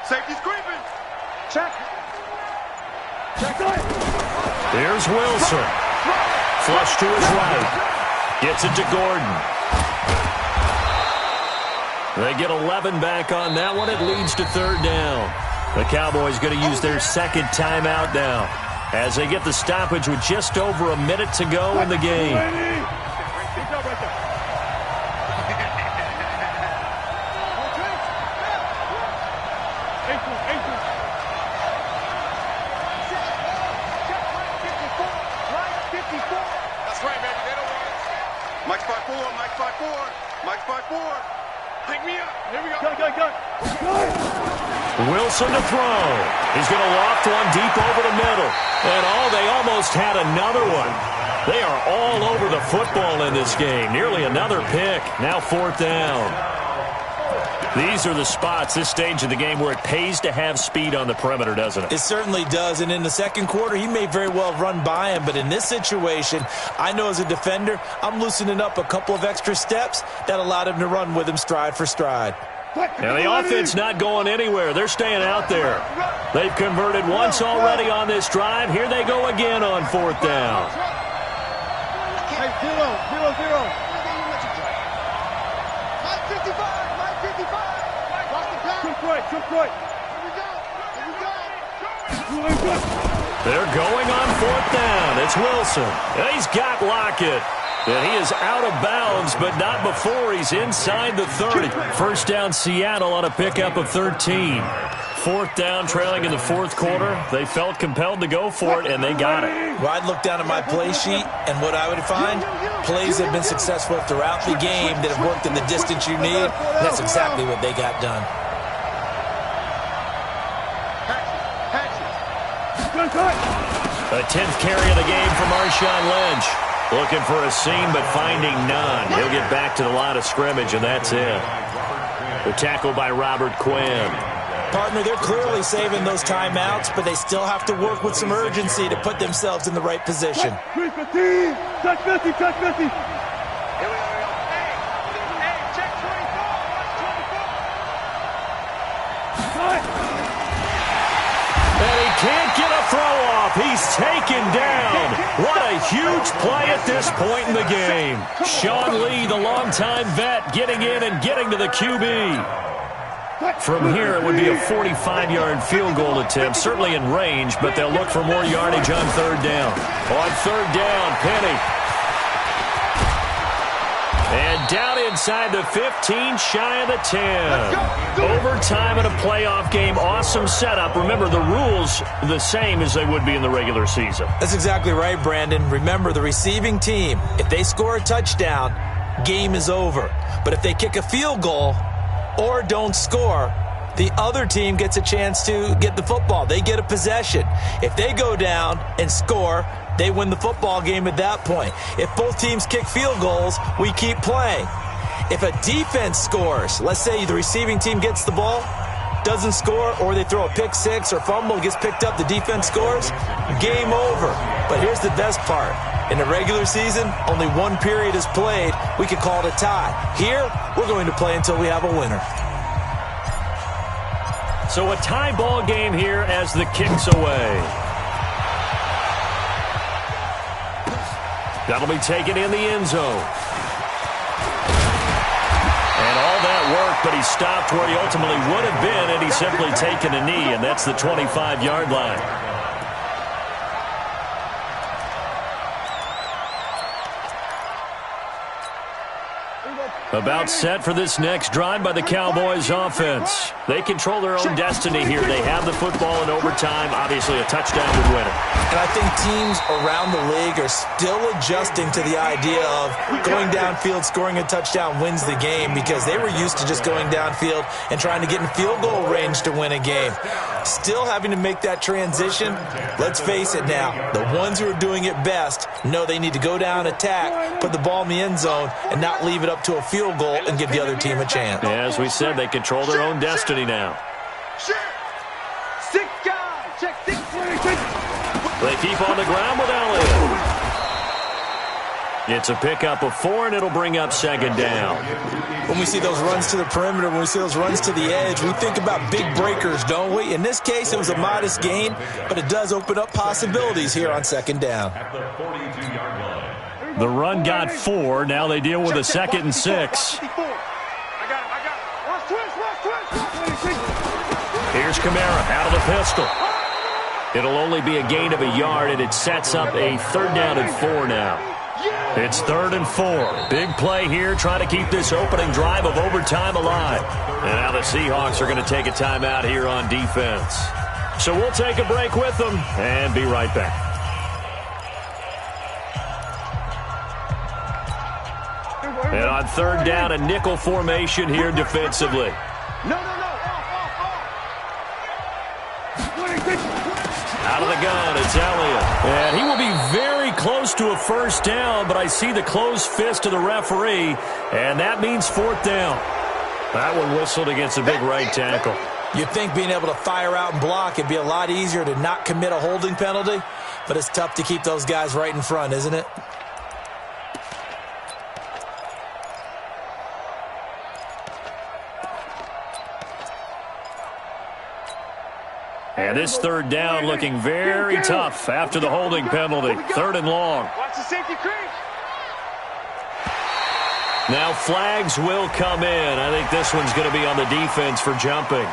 C: Safety's creeping. Check.
A: Here's Wilson. Flush to his right. Gets it to Gordon. They get 11 back on that one. It leads to 3rd down. The Cowboys going to use their 2nd timeout now as they get the stoppage with just over a minute to go in the game.
D: 5-4. Mike 5-4. Mike 5-4. Pick me up. Here we go.
C: Go.
A: Wilson to throw. He's going to loft one deep over the middle. And they almost had another one. They are all over the football in this game. Nearly another pick. Now 4th down. These are the spots, this stage of the game, where it pays to have speed on the perimeter, doesn't it?
B: It certainly does, and in the second quarter, he may very well run by him, but in this situation, I know as a defender, I'm loosening up a couple of extra steps that allowed him to run with him stride for stride.
A: And the offense not going anywhere. They're staying out there. They've converted once already on this drive. Here they go again on 4th down.
C: Hey, 0. Jump right.
A: They're going on 4th down. It's Wilson. And he's got Lockett. And he is out of bounds, but not before he's inside the 30. First down, Seattle on a pickup of 13. 4th down, trailing in the 4th quarter. They felt compelled to go for it, and they got it.
B: Well, I'd look down at my play sheet, and what I would find, plays that have been successful throughout the game that have worked in the distance you need. That's exactly what they got done.
A: A 10th carry of the game for Marshawn Lynch. Looking for a seam, but finding none. He'll get back to the line of scrimmage, and that's it. The tackle by Robert Quinn.
B: Partner, they're clearly saving those timeouts, but they still have to work with some urgency to put themselves in the right position.
C: Touch 50.
D: Here we go. Hey, check 24.
A: And he can't get a throw off. He's taken down. What a huge play at this point in the game. Sean Lee, the longtime vet, getting in and getting to the QB. From here, it would be a 45-yard field goal attempt, certainly in range, but they'll look for more yardage on 3rd down. On 3rd down, Penny. And down inside the 15, shy of the 10. Overtime in a playoff game, awesome setup. Remember, the rules the same as they would be in the regular season.
B: That's exactly right, Brandon. Remember, the receiving team, if they score a touchdown, game is over. But if they kick a field goal or don't score, the other team gets a chance to get the football. They get a possession. If they go down and score, they win the football game at that point. If both teams kick field goals, we keep playing. If a defense scores, let's say the receiving team gets the ball, doesn't score, or they throw a pick six or fumble, gets picked up, the defense scores, game over. But here's the best part. In the regular season, only one period is played. We could call it a tie. Here, we're going to play until we have a winner.
A: So a tie ball game here as the kick's away. That'll be taken in the end zone. And all that work, but he stopped where he ultimately would have been, and he's simply taken a knee, and that's the 25-yard line. About set for this next drive by the Cowboys offense. They control their own destiny here. They have the football in overtime. Obviously, a touchdown would win it.
B: And I think teams around the league are still adjusting to the idea of going downfield, scoring a touchdown wins the game, because they were used to just going downfield and trying to get in field goal range to win a game. Still having to make that transition. Let's face it now, the ones who are doing it best know they need to go down, attack, put the ball in the end zone, and not leave it up to a field goal and give the other team a chance.
A: Yeah, as we said, they control their own destiny now.
C: 6 guys. Check 6.
A: They keep on the ground with Elliott. It's a pickup of 4, and it'll bring up 2nd down.
B: When we see those runs to the perimeter, when we see those runs to the edge, we think about big breakers, don't we? In this case, it was a modest gain, but it does open up possibilities here on 2nd down.
A: The run got 4. Now they deal with a 2nd and 6. Here's Kamara out of the pistol. It'll only be a gain of a yard, and it sets up a 3rd down and 4 now. It's 3rd and 4. Big play here, trying to keep this opening drive of overtime alive. And now the Seahawks are going to take a timeout here on defense. So we'll take a break with them and be right back. And on third down, a nickel formation here defensively. Out of the gun, it's Elliott. And he will be very close to a first down, but I see the closed fist of the referee, and that means fourth down. That one whistled against a big right tackle.
B: You'd think being able to fire out and block it'd be a lot easier to not commit a holding penalty, but it's tough to keep those guys right in front, isn't it?
A: And this third down looking very tough after the holding penalty. Third and long.
C: Watch the safety crease.
A: Now flags will come in. I think this one's going to be on the defense for jumping.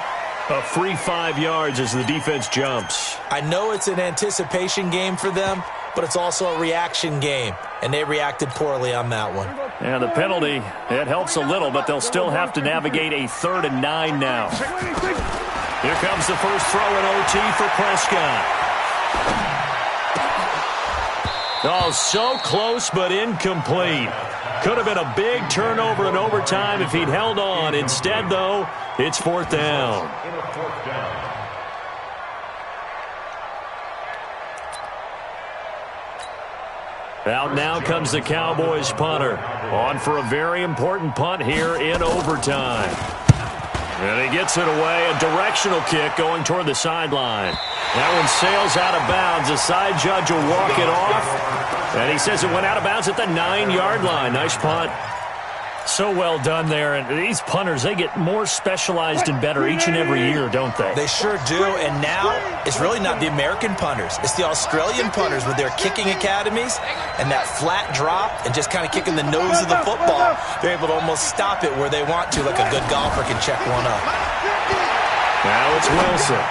A: A free 5 yards as the defense jumps.
B: I know it's an anticipation game for them, but it's also a reaction game, and they reacted poorly on that one.
A: And the penalty, it helps a little, but they'll still have to navigate a 3rd and 9 now. Here comes the first throw in OT for Prescott. Oh, so close but incomplete. Could have been a big turnover in overtime if he'd held on. Instead, though, it's fourth down. Out now comes the Cowboys punter. On for a very important punt here in overtime. And he gets it away. A directional kick going toward the sideline. That one sails out of bounds. The side judge will walk it off. And he says it went out of bounds at the 9-yard line. Nice punt. So well done there. And these punters, they get more specialized and better each and every year, don't they?
B: They sure do. And now it's really not the American punters. It's the Australian punters with their kicking academies and that flat drop and just kind of kicking the nose of the football. They're able to almost stop it where they want to, like a good golfer can check one up.
A: Now it's Wilson.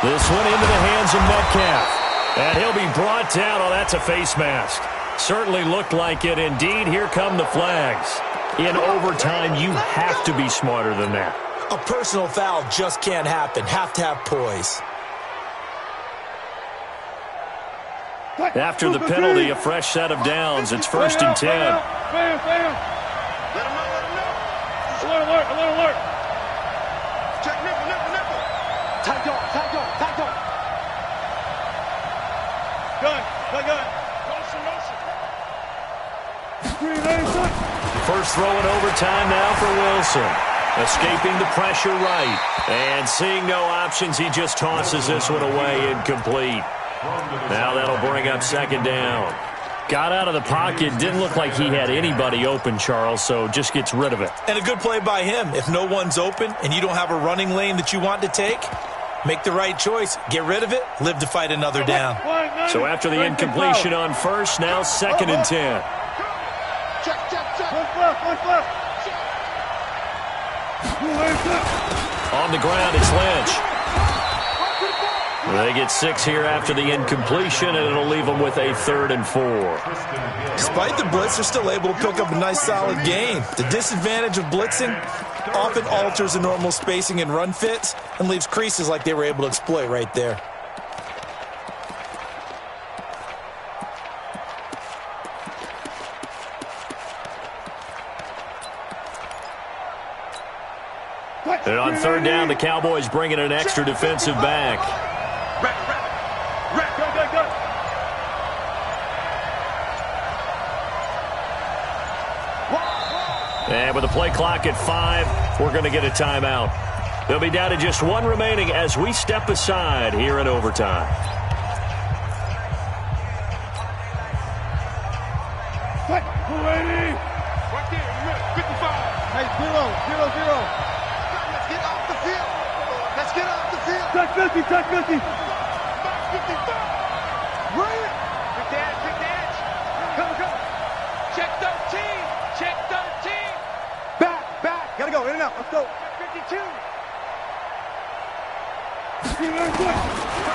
A: This one into the hands of Metcalf. And he'll be brought down. Oh, that's a face mask. Certainly looked like it. Indeed, here come the flags. In overtime, you have to be smarter than that.
B: A personal foul just can't happen. Have to have poise.
A: After the penalty, a fresh set of downs. It's 1st and 10.
C: Bam. Let him know. Alert. Check nipple. Tight dog. Gun.
A: First throw in overtime now for Wilson. Escaping the pressure right. And seeing no options, he just tosses this one away incomplete. Now that'll bring up 2nd down. Got out of the pocket. Didn't look like he had anybody open, Charles, so just gets rid of it.
B: And a good play by him. If no one's open and you don't have a running lane that you want to take, make the right choice. Get rid of it. Live to fight another down.
A: So after the incompletion on first, now 2nd and 10.
C: Check. One left.
A: On the ground, it's Lynch. They get 6 here after the incompletion, and it'll leave them with a 3rd and 4.
B: Despite the blitz, they're still able to pick up a nice, solid gain. The disadvantage of blitzing often alters the normal spacing and run fits and leaves creases like they were able to exploit right there.
A: And on 3rd down, the Cowboys bringing an extra defensive back.
C: Go.
A: And with the play clock at 5, we're going to get a timeout. They'll be down to just 1 remaining as we step aside here in overtime.
C: Right there, 55. Hey, 0. Let's get off the field. Check 50. 55. Right. Quick dash. Come. Check 13. Back. Gotta go. In and out. Let's go. 52.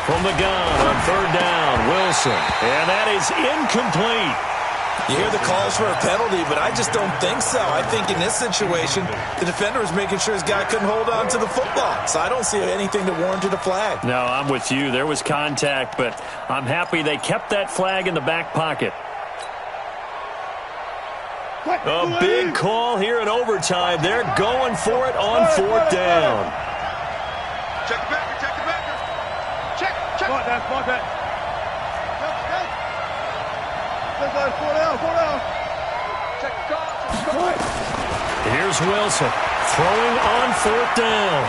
A: From the gun on 3rd down, Wilson. And that is incomplete.
B: You hear the calls for a penalty, but I just don't think so. I think in this situation, the defender was making sure his guy couldn't hold on to the football. So I don't see anything that warranted a flag.
A: No, I'm with you. There was contact, but I'm happy they kept that flag in the back pocket. A big call here in overtime. They're going for it on fourth down.
C: Check the backer, check the backer. Check.
D: Spot that. Four down.
C: Check the call.
A: Here's Wilson throwing on fourth down.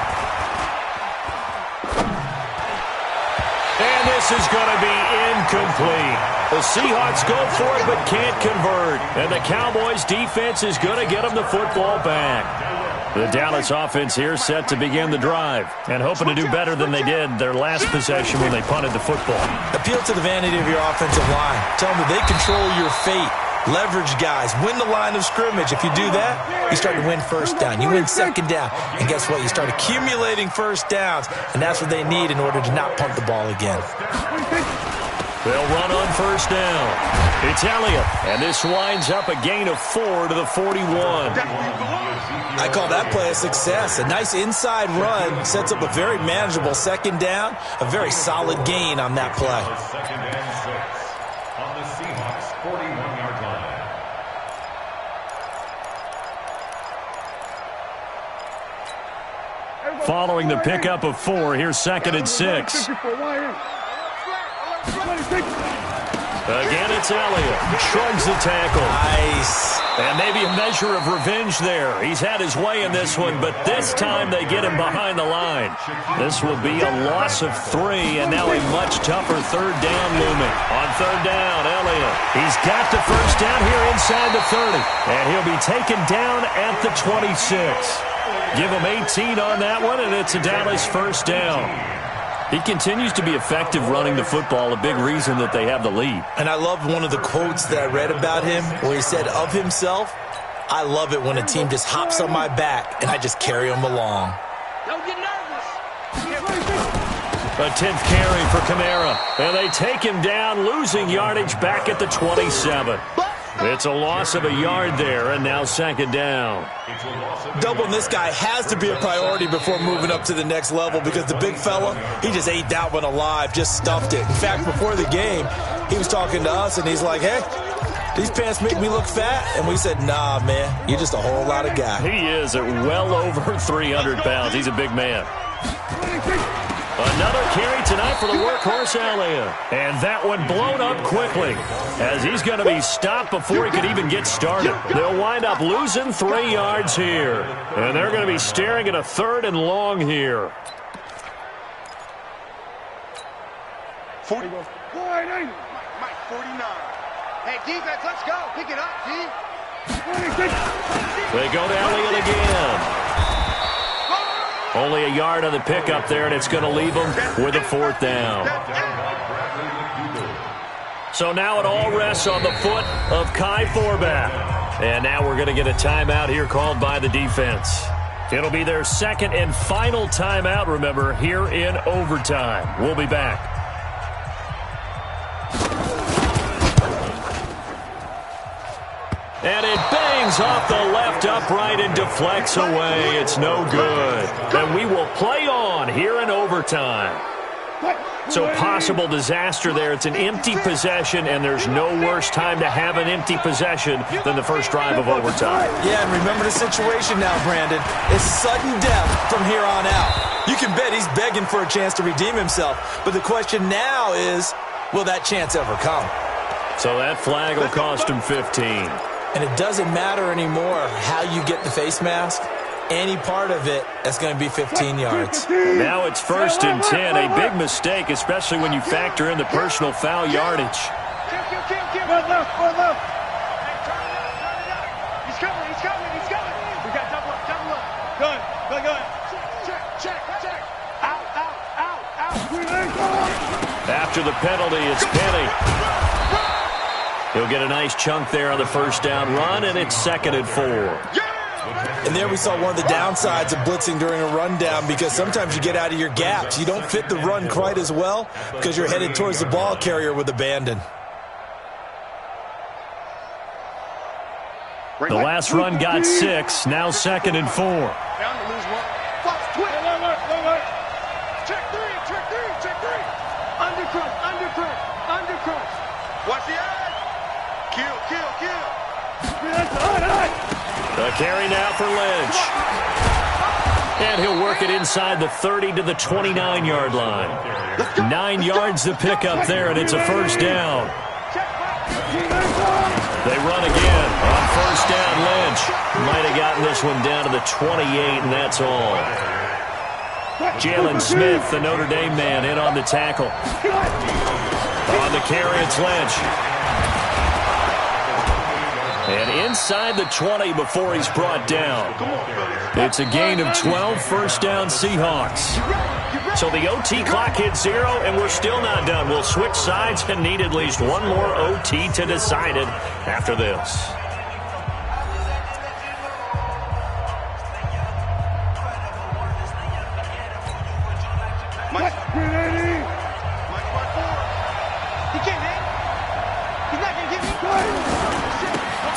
A: And this is going to be incomplete. The Seahawks go for it but can't convert. And the Cowboys defense is going to get them the football back. The Dallas offense here set to begin the drive and hoping to do better than they did their last possession when they punted the football.
B: Appeal to the vanity of your offensive line. Tell them that they control your fate. Leverage guys. Win the line of scrimmage. If you do that, you start to win first down. You win second down. And guess what? You start accumulating first downs. And that's what they need in order to not punt the ball again.
A: They'll run on first down. It's Elliott. And this winds up a gain of 4 to the 41.
B: I call that play a success. A nice inside run sets up a very manageable second down. A very solid gain on that play.
E: Second and 6 on the Seahawks 41-yard line.
A: Following the pickup of 4, here's second and 6. Again, it's Elliott. Shrugs the tackle.
B: Nice.
A: And maybe a measure of revenge there. He's had his way in this one, but this time they get him behind the line. This will be a loss of 3, and now a much tougher third down looming. On third down, Elliott. He's got the first down here inside the 30, and he'll be taken down at the 26. Give him 18 on that one, and it's a Dallas first down. He continues to be effective running the football, a big reason that they have the lead.
B: And I love one of the quotes that I read about him where he said of himself, I love it when a team just hops on my back and I just carry them along.
C: Don't get nervous.
A: A 10th carry for Kamara. And they take him down, losing yardage back at the 27. It's a loss of a yard there, and now second down.
B: Doubling this guy has to be a priority before moving up to the next level because the big fella, he just ate that one alive, just stuffed it. In fact, before the game, he was talking to us, and he's like, hey, these pants make me look fat? And we said, nah, man, you're just a whole lot of guy.
A: He is at well over 300 pounds. He's a big man. Another carry tonight for the workhorse Elliott. And that one blown up quickly as he's going to be stopped before he could even get started. They'll wind up losing 3 yards here. And they're going to be staring at a third and long here.
C: 40. Mike, 49. Hey, defense, let's go. Pick it up, D.
A: They go to Elliott again. Only a yard on the pickup there, and it's going to leave them with a fourth down. So now it all rests on the foot of Kai Forbath. And now we're going to get a timeout here called by the defense. It'll be their second and final timeout, remember, here in overtime. We'll be back. And it bangs off the left upright and deflects away. It's no good. And we will play on here in overtime. So possible disaster there. It's an empty possession, and there's no worse time to have an empty possession than the first drive of overtime.
B: Yeah, and remember the situation now, Brandon. It's sudden death from here on out. You can bet he's begging for a chance to redeem himself. But the question now is, will that chance ever come?
A: So that flag will cost him 15.
B: And it doesn't matter anymore how you get the face mask. Any part of it, that's going to be 15 yards.
A: Now it's first and 10. A big mistake, especially when you factor in the personal foul yardage.
C: Kill. Run left. Hey, turn it up. He's coming. We got double up. Gun. Check. Out.
A: After the penalty, it's Penny. He'll get a nice chunk there on the first down run, and it's second and 4.
B: And there we saw one of the downsides of blitzing during a rundown because sometimes you get out of your gaps. You don't fit the run quite as well because you're headed towards the ball carrier with abandon.
A: The last run got 6, now second and 4.
C: Down to lose one. Fox, twist. Check three. Undercrush. Watch the eye. Kill.
A: The carry now for Lynch. And he'll work it inside the 30 to the 29-yard line. 9 yards to pick up there, and it's a first down. They run again on first down. Lynch might have gotten this one down to the 28, and that's all. Jalen Smith, the Notre Dame man, in on the tackle. On the carry, it's Lynch. And inside the 20 before he's brought down. It's a gain of 12, first down Seahawks. So the OT clock hits 0, and we're still not done. We'll switch sides and need at least one more OT to decide it after this.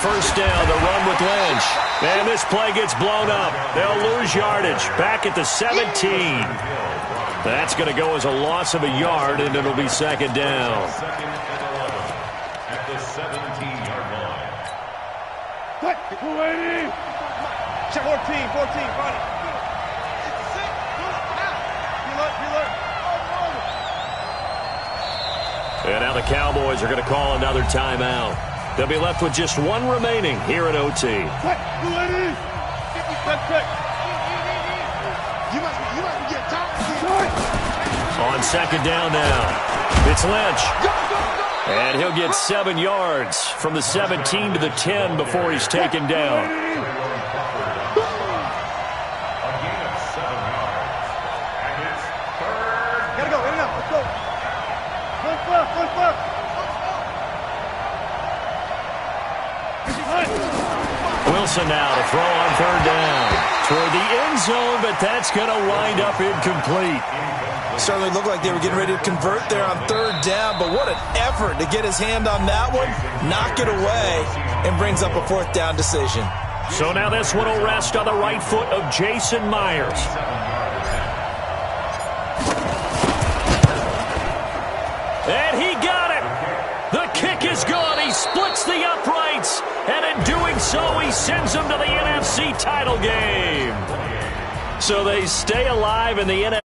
A: First down, the run with Lynch. And this play gets blown up. They'll lose yardage. Back at the 17. That's going to go as a loss of a yard, and it'll be second down.
E: Second and 11 at the 17-yard line.
C: 280. 14, buddy.
A: And now the Cowboys are going to call another timeout. They'll be left with just one remaining here at OT.
C: You must be getting tired.
A: On second down now, it's Lynch. And he'll get 7 yards from the 17 to the 10 before he's taken down.
E: A gain of 7 yards. And it's third.
C: Gotta go, in and out, let's go. One left.
A: Wilson now to throw on third down. Toward the end zone, but that's going to wind up incomplete.
B: Certainly looked like they were getting ready to convert there on third down, but what an effort to get his hand on that one, knock it away, and brings up a fourth down decision.
A: So now this one will rest on the right foot of Jason Myers. And he got it. The kick is gone. He splits the uprights. And in doing so, he sends them to the NFC title game. So they stay alive in the NFC.